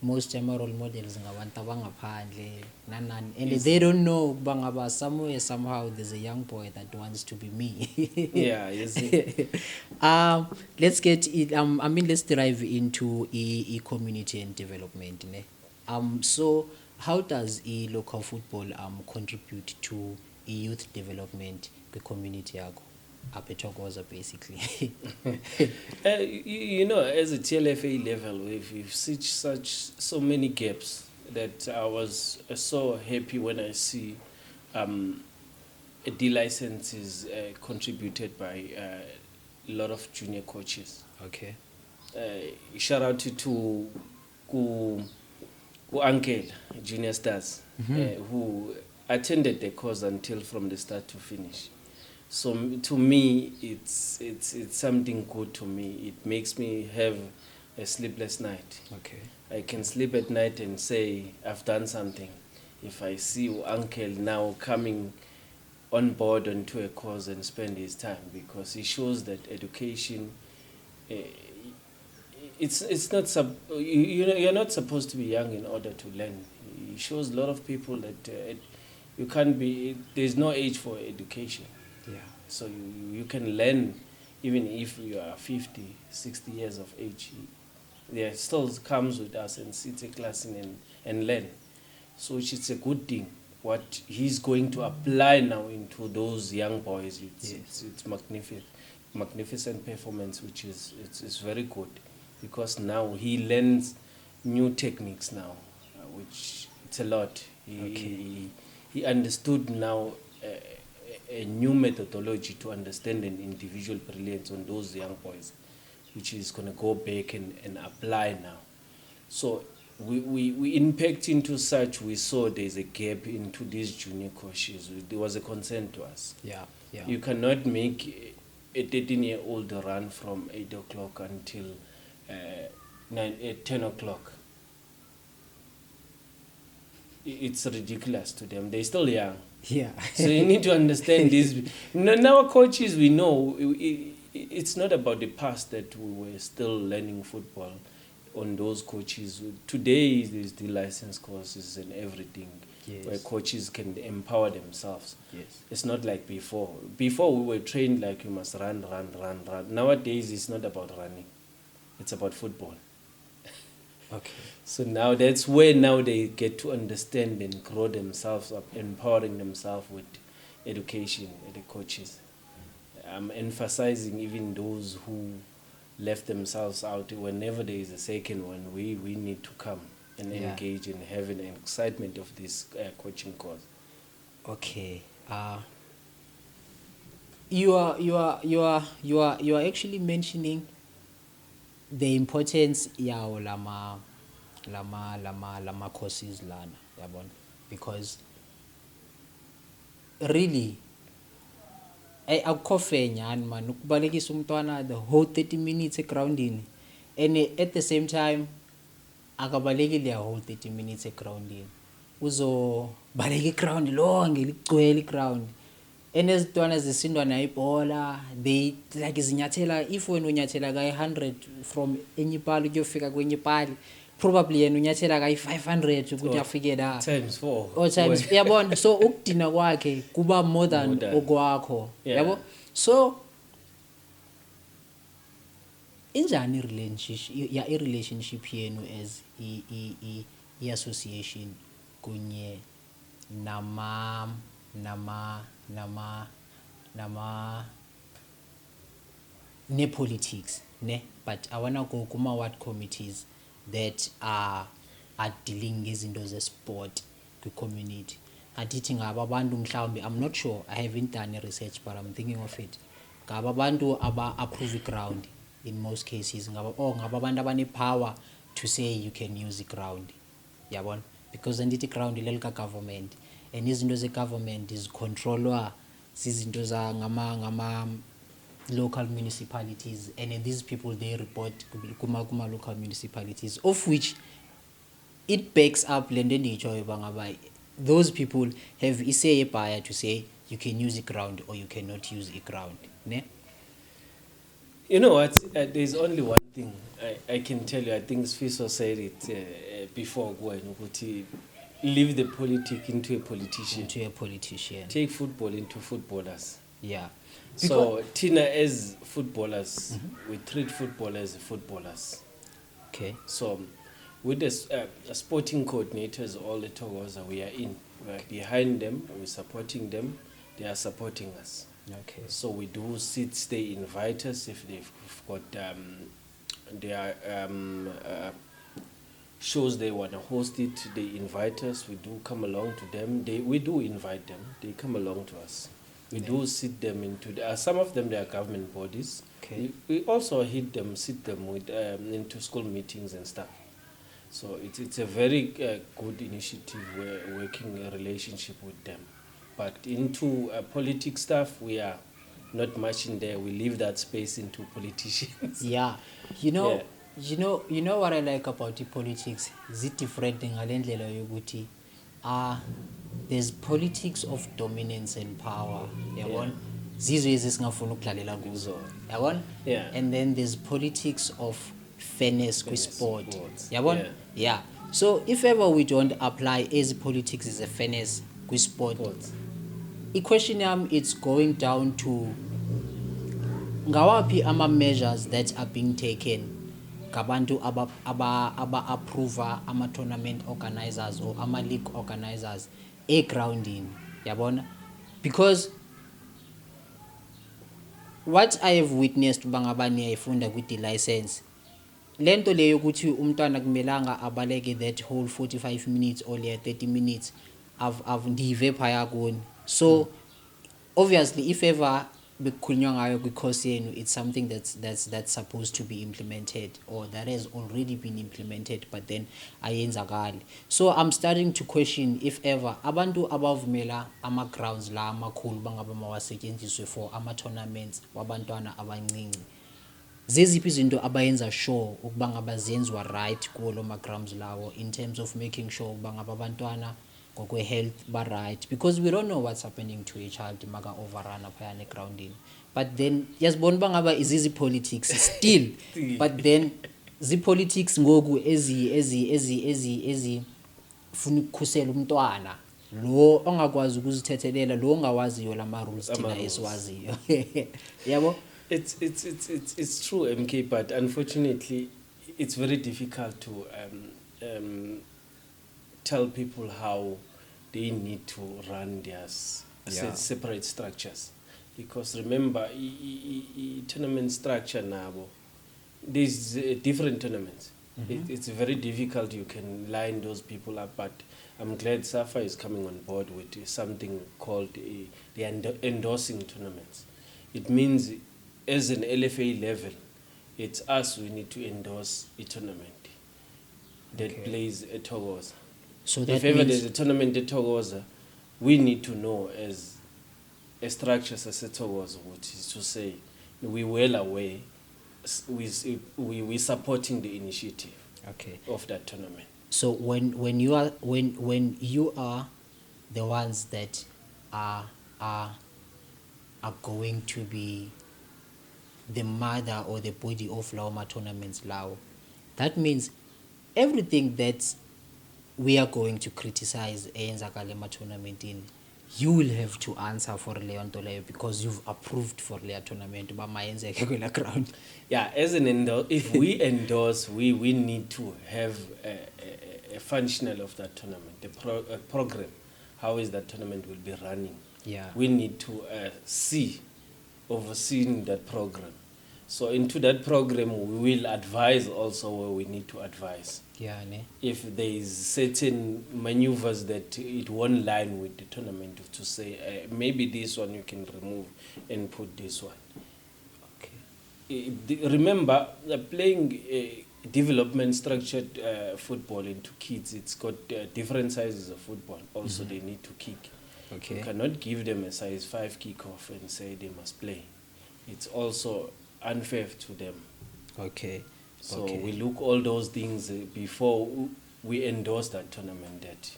Most time role models ngabantu abangaphandle nanani, and they don't know kuba ngaba somewhere somehow there's a young boy that wants to be me. Yeah, you see. Let's get it. Let's dive into community and development. So how does local football contribute to youth development the community yako? Apetokoza basically. You know, as a TLFA level, we've seen so many gaps that I was so happy when I see D licenses contributed by a lot of junior coaches. Okay. Shout out to Uncle Junior Stars, who attended the course until from the start to finish. So to me, it's something good to me. It makes me have a sleepless night. Okay. I can sleep at night and say I've done something. If I see Uncle now coming on board onto a course and spend his time, because he shows that education. It's not you're not supposed to be young in order to learn. It shows a lot of people that you can't be. There's no age for education. Yeah. So you can learn even if you are 50, 60 years of age. There still comes with us and sits a class in and learn. So it's a good thing. What he's going to apply now into those young boys, it's magnificent performance, which it's very good, because now he learns new techniques now, which it's a lot. He understood now a new methodology to understand an individual brilliance on those young boys, which is going to go back and apply now. So we impact into such, we saw there's a gap into these junior coaches. There was a concern to us. Yeah. You cannot make a 13-year-old run from 8 o'clock until 10 o'clock. It's ridiculous to them. They're still young. Yeah. So you need to understand this. Now, coaches, we know it's not about the past that we were still learning football on those coaches. Today, there's the license courses and everything, Yes. where coaches can empower themselves. Yes. It's not like before. Before, we were trained like you must run. Nowadays, it's not about running. It's about football. Okay. So now that's where now they get to understand and grow themselves up, empowering themselves with education and the coaches. I'm emphasizing even those who left themselves out. Whenever there is a second one, we need to come and engage and have an excitement of this coaching course. Okay. You are actually mentioning the importance yawo lama courses lana yabona, because really akukho fair nyani man ukubalekisa umntwana the whole 30 minutes egroundini, and at the same time akabalekile ya whole 30 minutes egroundini, uzobaleka iground lonke ligcwele iground, and ezintwana zisindwa na ibhola, they like zinyathela, if wena unyathela ka 100 from enye ipali kuyofika kwenye ipali, probably yena unyathela ka 500 ukuthi afike la Times 4 or times yabona. So ukudina kwakhe kuba more than okwakho, yabo. So injani i-relationship yenu as i-association kunye ne-politics, ne? But I wanna go kuma-ward committees that are dealing ngezinto ze-sport kwi-community. Andithi ngaba abantu mhlawumbe, I'm not sure, I haven't done a research, but I'm thinking of it. Ngaba abantu aba-approve ground in most cases, ngaba abantu abane-power to say you can use the ground, yabona, because andithi ground ilelika government, and izinto ze-government zicontrolwa zizinto za ngama local municipalities, and these people they report kuma local municipalities, of which it backs up lento endiyijoyo bangaba those people have isay ebhaya to say you can use the ground or you cannot use the ground, ne? You know what? There's only one thing I can tell you. I think Sfiso said it before going. Leave the politic into a politician. Take football into footballers. Yeah. So Tina, as footballers, we treat football as footballers. Okay. So with the sporting coordinators, all the Togoza, we are in. We are behind them. We're supporting them. They are supporting us. Okay. So we do they invite us if they've got their shows they want to host it. They invite us. We do come along to them. We do invite them. They come along to us. We do sit them into some of them. They are government bodies. Okay. We also sit them with into school meetings and stuff. So it's a very good initiative. We're working a relationship with them. But into politics stuff, we are not much in there. We leave that space into politicians. Yeah, you know what I like about the politics. Is it different ngalendlela yokuthi there's politics of dominance and power. Yabona? Zizo ezisingafuna ukudlalela kuzo. Yabona? Yeah. And then there's politics of fairness with sport. Yabona? Yeah. So if ever we don't apply as politics is a fairness with sport. The question it's going down to ngawapi ama measures that are being taken ngabantu aba approver ama tournament organizers or ama league organizers grounding, yabona, because what I have witnessed bangaba niyayifunda kwi license lento leyo ukuthi umntwana kumelanga abaleke that whole 45 minutes or 30 minutes I've ndive phaya kuni. So obviously if ever bekukhulunywa ngayo kwi-course yenu, it's something that's supposed to be implemented or that has already been implemented but then ayenzakali. So I'm starting to question if ever abantu abavumela ama-grounds la amakhulu bangabe mawasetshenziswe for ama-tournaments wabantwana abancinci, zeziphi izinto abayenza sure ukuba ngaba zenziwa right kuwo lo ma-grounds lawo in terms of making sure ukuba ngaba abantwana ngokwe-health ba-right, because we don't know what's happening to a child maka-overrun aphayana egroundini. But then yasibona uba ngaba izizi-politics still but then zi-politics ngoku funa ukukhusela umntwana lo ongakwazi ukuzithethelela, lo ongawaziyo lama-rules thina esiwaziyo. Yabo? It's true, MK, but unfortunately, it's very difficult to tell people how they need to run their separate structures. Because remember, tournament structure now, there's different tournaments. It's very difficult. You can line those people up, but I'm glad SAFA is coming on board with something called the endorsing tournaments. It means as an LFA level, it's us, we need to endorse a tournament that plays at Togoza. So that if ever there's a tournament at Togoza, we need to know as a structure as a Togoza, which is to say, we're well aware, we're supporting the initiative of that tournament. So when you are the ones that are going to be the mother or the body of Laoma tournaments Lao, that means everything that we are going to criticize Enzakalema tournament in, you will have to answer for Leon Tole because you've approved for Lea tournament by my ground. Yeah, as an if we endorse, we need to have a functional of that tournament, a program. How is that tournament will be running? Yeah, we need to overseeing that program. So into that program, we will advise also where we need to advise. Yeah, ne? If there is certain maneuvers that it won't line with the tournament, to say maybe this one you can remove and put this one. Okay. Remember, playing development structured football into kids, it's got different sizes of football. Also, they need to kick. Okay. You cannot give them a size 5 kickoff and say they must play. It's also unfair to them. Okay. So we look all those things before we endorse that tournament, that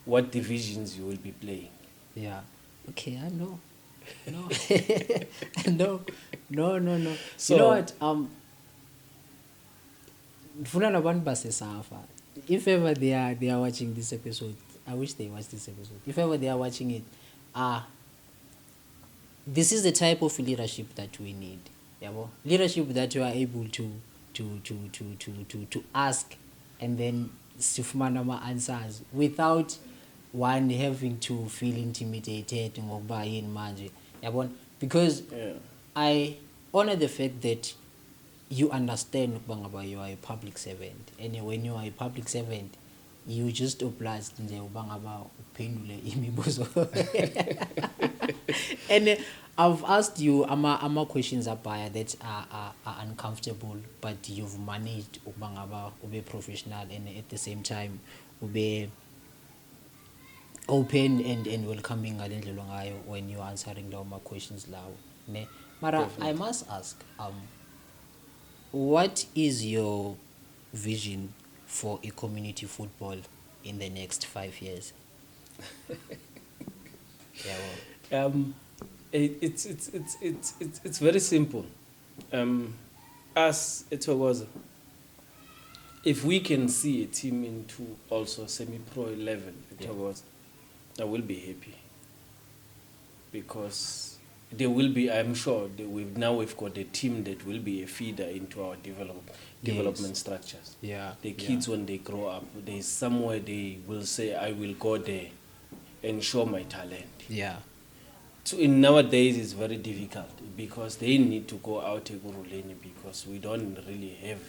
what divisions you will be playing. Yeah. Okay, I know. No. No. So, you know what? If ever they are watching this episode, I wish they watch this episode. If ever they are watching it, this is the type of leadership that we need. Yeah, leadership that you are able to ask and then sifumana answers without one having to feel intimidated because I honor the fact that you understand you are a public servant, and when you are a public servant you just oblige and I've asked you ama questions abaya that are uncomfortable, but you've managed ube professional and at the same time ube open and welcoming when you're answering my questions now. Mara, I must ask, what is your vision for a community football in the next 5 years? Yeah, well. It's very simple. Us at Togoza, if we can see a team into also semi-pro level at Togoza, I will be happy, because there will be, I'm sure that we've got a team that will be a feeder into our development structures. Yeah, the kids when they grow up, there's somewhere they will say, I will go there and show my talent. Yeah. So in nowadays it's very difficult because they need to go out to Guruleni, because we don't really have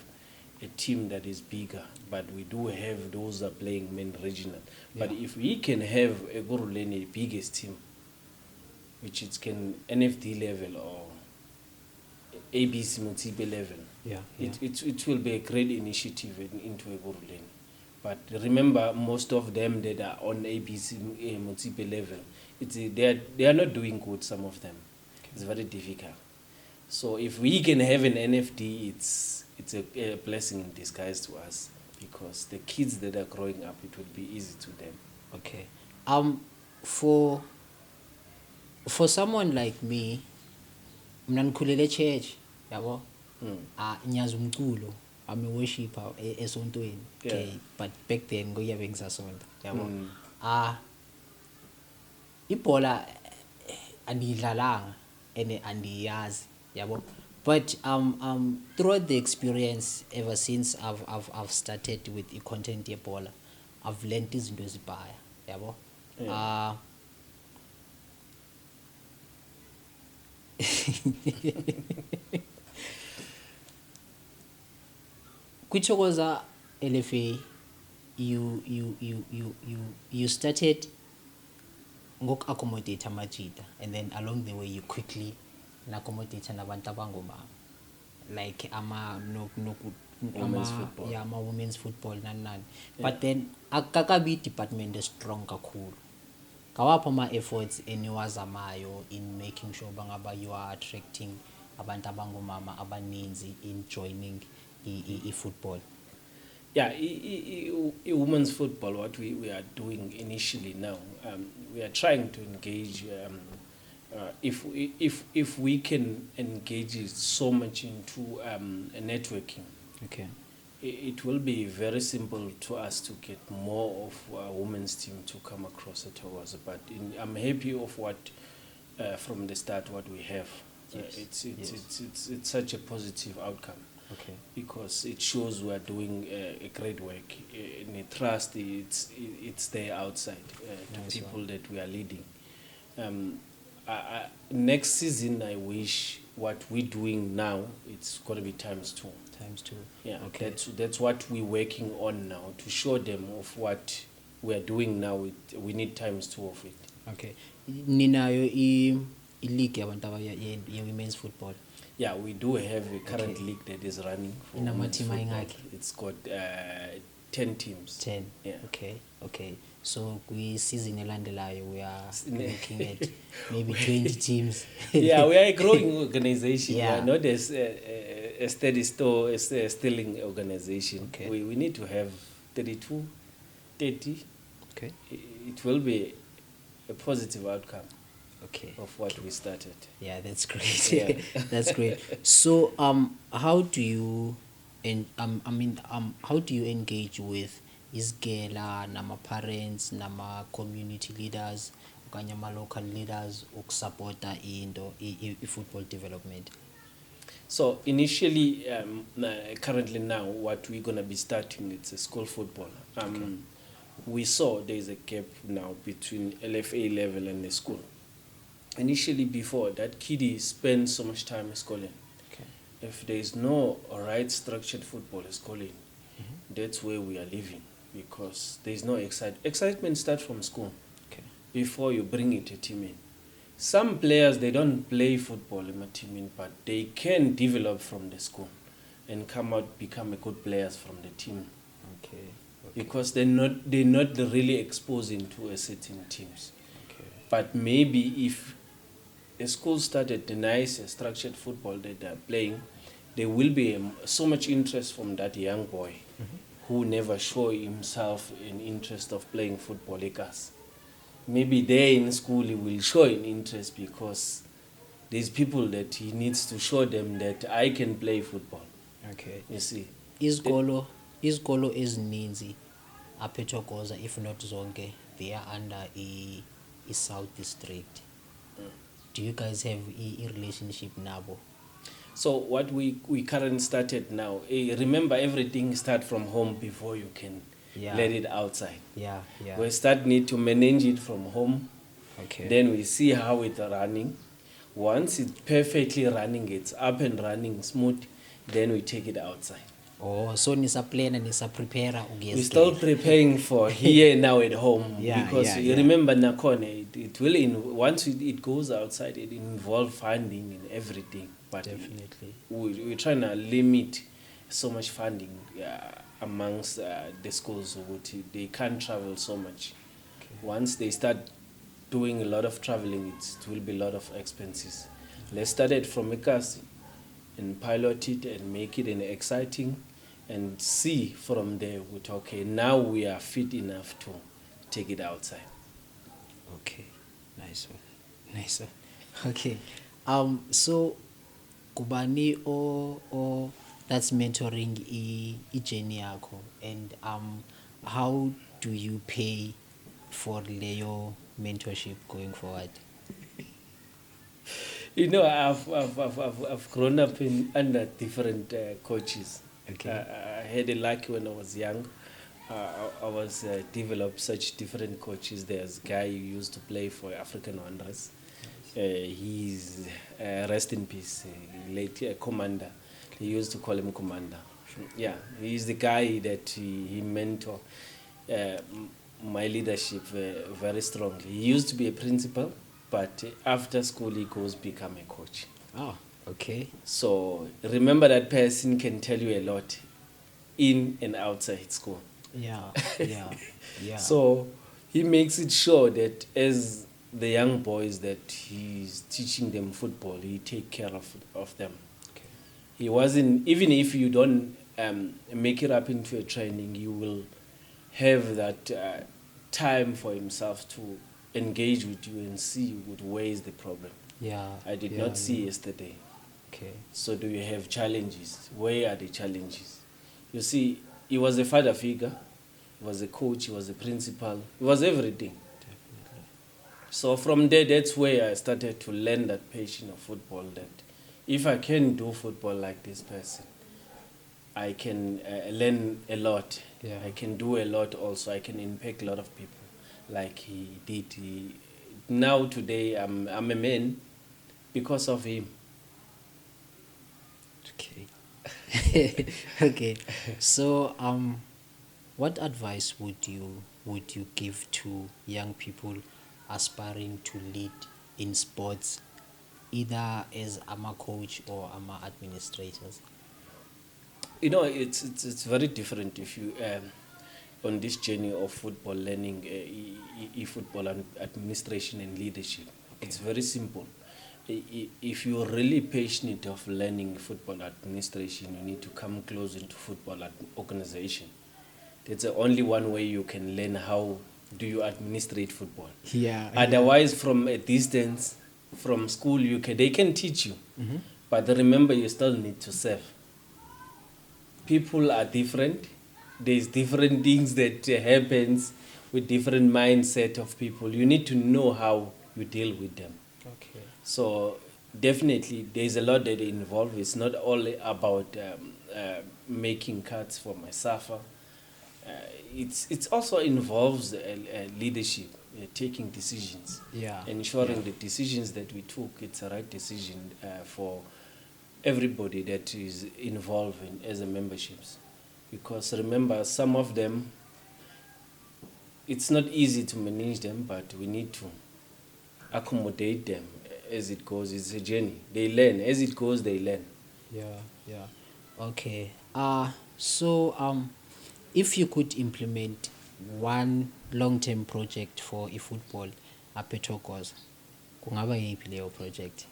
a team that is bigger, but we do have those that are playing main regional. Yeah. But if we can have a Guruleni biggest team, which it can NFD level or ABC Motsipe level. Yeah. It will be a great initiative into Ekurhuleni. But remember, most of them that are on ABC Motsipe level, they are not doing good, some of them. Okay. It's very difficult. So if we can have an NFD, it's a blessing in disguise to us, because the kids that are growing up, it will be easy to them. Okay. For someone like me, mina nikhulele church, yabo. Nyazi umculo, I'm a worshipper esontweni. Okay, but back then ngoya bengisasonta, yabo. Ibhola andiyidlalanga ene andiyazi, yabo. But throughout the experience, ever since I've started with the content yebhola, I've learned izinto ezibhaya, yabo. Kuchokoza LFA, you started ngok accommodate amajita, and then along the way you quickly accommodate nabantu abangomama, like women's football. Yeah, women's football nani. But then akakabi department is strong kakhulu. Kawapho ama efforts eniwazamayo in making sure bangaba you are attracting abantu abangomama abaninzi in joining football? Yeah, women's football, what we are doing initially now, we are trying to engage, if we can engage so much into networking, okay, it will be very simple to us to get more of our women's team to come across the towers. But I'm happy of what, from the start, what we have. Yes. It's such a positive outcome. Okay. Because it shows we are doing a great work. And the trust, it's there outside to Nice people one. that we are leading. Next season, I wish what we're doing now, it's going to be times 2. Times 2. Yeah, okay. That's what we're working on now, to show them of what we are doing now. We need times 2 of it. Okay. Ninayo league yabantu women's football. Yeah, we do have a current league that is running for women's football. It's got 10 teams. 10. Yeah. Okay. So we season elandelayo we are looking at maybe 20 teams. Yeah, we are a growing organization. Yeah. We are not a steady store, a stilling organization. Okay. We need to have 32, 30. Okay. It will be a positive outcome. Okay. Of what we started. Yeah, that's great. Yeah. That's great. So how do you how do you engage with isgela nama parents nama community leaders okanye ama local leaders ukusupporta into football development? So initially, currently now, what we're going to be starting, it's a school football. We saw there's a gap now between LFA level and the school. Initially, before that, kiddie spends so much time schooling. Okay. If there is no right structured football schooling, that's where we are living, because there is no excitement starts from school. Okay. Before you bring it a team in. Some players, they don't play football in a team in, but they can develop from the school and come out, become a good players from the team. Okay. Because they're not really exposed into a certain teams. Okay. But maybe if a school started a nice structured football that they're playing, there will be so much interest from that young boy who never show himself an interest of playing football like us. Maybe there in school he will show an interest because there's people that he needs to show them that I can play football. Okay. You see. Izikolo ezininzi apha eThokoza, if not zonke, they are under a South District. Do you guys have a relationship nabo? So what we currently started now, remember everything start from home before you can let it outside. Yeah. We need to manage it from home. Okay. Then we see how it's running. Once it's perfectly running, it's up and running smooth, then we take it outside. Oh, so nisa plan and nisa prepare We're still preparing for here now at home because you remember Nakone, it will once it goes outside, it involves funding and everything. But definitely we're trying to limit so much funding amongst the schools. They can't travel so much. Okay. Once they start doing a lot of traveling, it will be a lot of expenses. Let's start it from Ekasi and pilot it and make it an exciting and see from there with okay, now we are fit enough to take it outside. Okay, nice one. Okay, so kubani or that's mentoring I journey yako, and how do you pay for your mentorship going forward? You know, I've grown up under different coaches. Okay. I had a luck when I was young. I was developed such different coaches. There's a guy who used to play for African Wanderers. He's rest in peace, late commander. He used to call him commander. Yeah, he's the guy that he mentor my leadership very strongly. He used to be a principal, but after school he goes become a coach. Oh, okay. So remember that person can tell you a lot in and outside school. Yeah. So he makes it sure that as the young boys that he's teaching them football, he take care of them. Okay. He wasn't, even if you don't make it up into a training, you will have that time for himself to engage with you and see where is the problem. Yeah. I did not see yesterday. Okay. So do you have challenges? Where are the challenges? You see, he was a father figure, he was a coach, he was a principal, he was everything. Definitely. So from there, that's where I started to learn that passion of football, that if I can do football like this person, I can learn a lot. Yeah. I can do a lot also. I can impact a lot of people like he did. Now today, I'm a man because of him. Okay. Okay. So, what advice would you give to young people aspiring to lead in sports, either as a coach or administrators? You know, it's very different if you on this journey of football learning, football and administration and leadership. Okay. It's very simple. If you're really passionate of learning football administration, you need to come close into football organization. That's the only one way you can learn how do you administrate football. Yeah. Otherwise, from a distance, from school, they can teach you. Mm-hmm. But remember, you still need to serve. People are different. There's different things that happens with different mindset of people. You need to know how you deal with them. Okay. So definitely, there's a lot that involved. It's not only about making cuts for my SAFA. It's also involves leadership, taking decisions, ensuring the decisions that we took, it's the right decision for everybody that is involved in as a memberships. Because remember, some of them, it's not easy to manage them, but we need to accommodate them as it goes. It's a journey. They learn. As it goes, they learn. Yeah. Okay. So, if you could implement one long-term project for football at Petokos, kungaba yiphi leyo project?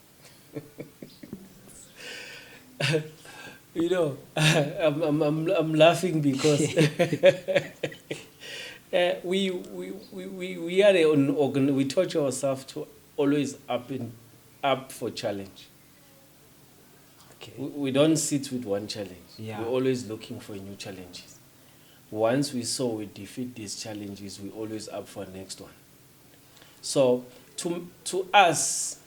You know, I'm laughing because we are an organ. We taught ourselves to always up for challenge. Okay. We don't sit with one challenge. Yeah. We're always looking for new challenges. Once we defeat these challenges, we always up for the next one. So to us,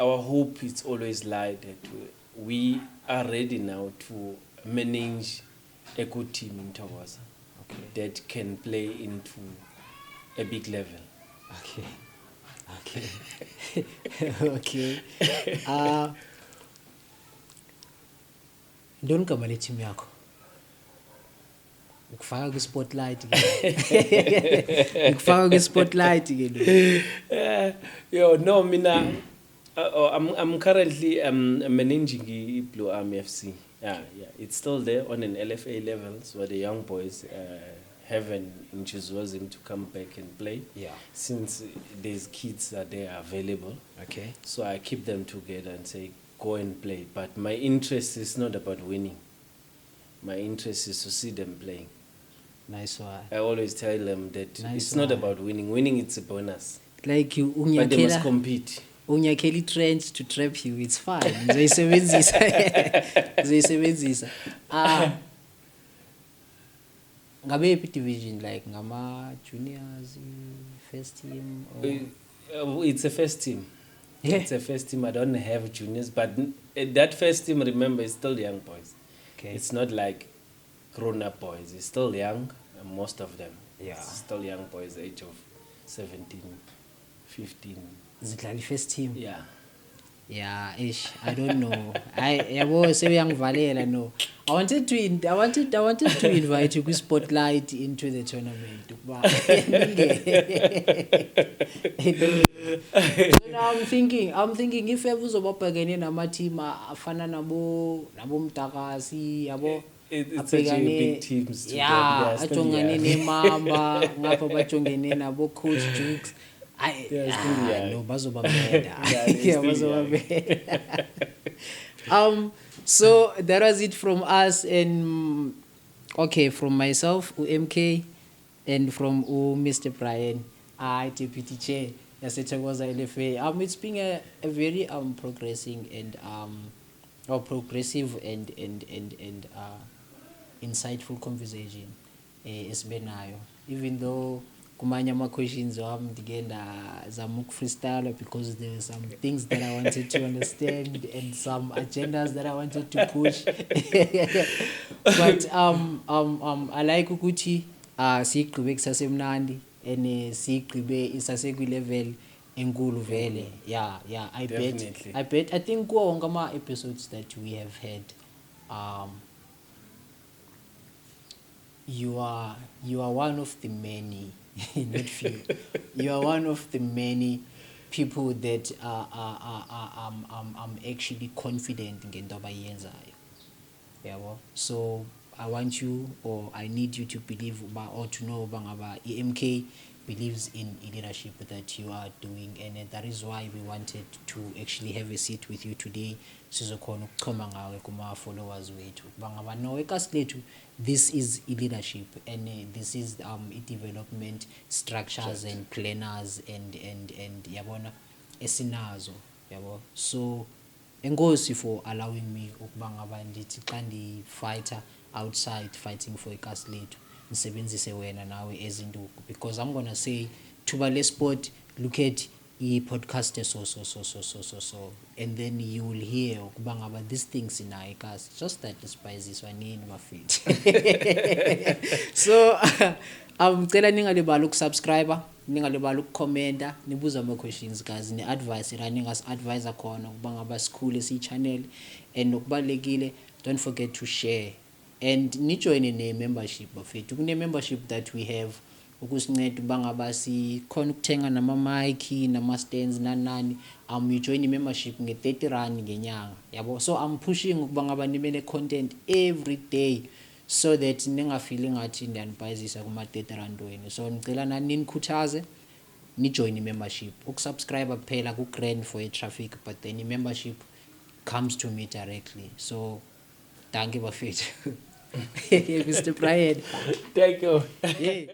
our hope is always lie that we are ready now to manage a good team in Togoza that can play into a big level. Okay. Don't come on team yako. ukufaka kwi-spotlight ukufaka kwi-spotlight ke lo No, mina, I'm currently managing Blue Army FC. Yeah, it's still there on an LFA level, so the young boys have an enthusiasm to come back and play. Yeah. Since there's kids that they are available. Okay. So I keep them together and say, go and play. But my interest is not about winning. My interest is to see them playing. Nice one. I always tell them that Nice it's not one. about winning. Winning, it's a bonus. Like you But they must compete. unyakhela i-trend to trap you, it's fine. Ngizoyisebenzisa. Ngabe yiphi division, like ngama juniors, first team or It's a first team. Yeah. It's a first team. I don't have juniors, but that first team, remember, is still young boys. okay. It's not like grown-up boys. It's still young, most of them. Yeah. It's still young boys, age of 17, 15. Zidlala first team. Yeah. Yeah, ish. I don't know. Yabo sebeyangivalela no. I wanted to invite you to spotlight into the tournament. So now I'm thinking if ever uzobabhekene nama team afana nabo Mtakasi yabo It's such a big teams. to them. yeah, They are still ajongane young. neMamba ngapha bajongene nabo coach Jukes. They are still young. No bazobabheda. Yeah, they're Yeah, still young. bazobabheda. So that was it from us, and okay, from myself, MK, and from Mr. Brian, Deputy Chair, yaseThokoza LFA. It's been a very progressing and progressive and insightful conversation esibenayo, even though kumanye ama-questions wami ndike ndazama ukufreestyle because there were some things that I wanted to understand and some agendas that I wanted to push. But I like ukuthi siyigqibe kusasemnandi and siyigqibe isasekwi-level enkulu vele. Yeah, I think kuwo wonke ama-episodes that we have had, you are one of the many, not few. You are one of the many people that I'm actually confident ngento abayenzayo. Yabo. So I want you, or I need you to believe or to know about EMK believes in leadership that you are doing, and that is why we wanted to actually have a seat with you today. Sizokhona ukuxhoma ngawe kuma followers wethu bangaba no eKasilethu, this is leadership, and this is development structures and planners and yabona esinazo yabo. So enkosi for allowing me ukuba ngaba ndithi xa ndi fighter outside fighting for eKasilethu nisebenzise wena nawe ezinduku, because I'm gonna say thuba le sport, look at i-podcast so, and then you will hear ukuba ngaba these things sinayo eKasi, just that isipayisiswa nini mafethu. So ngicela ningalibali ukusubscribe, ningalibali ukukhomenta, nibuza ama-questions guys, ne-advice running as advisor khona ukuba ngaba sikhule siyi-channel, and okubalulekile don't forget to share and nijoine ne-membership bafethu. Kune-membership that we have ukusinceda uba ngaba sikhona ukuthenga nama-mic nama-stands nanani. You join i-membership nge-30 rand ngenyanga yabo. So I'm pushing ukuba ngaba nibe ne-content every day so that ningafili ngathi ndiyanibhayizisa kuma-30 rand wenu. So ngicela nani nikhuthaze nijoin i-membership. Ukusubscribe kuphela ku-grand for a-traffic, but then i-membership comes to me directly. So thank you bafethu. Mr. Brian. Thank you. Yeah.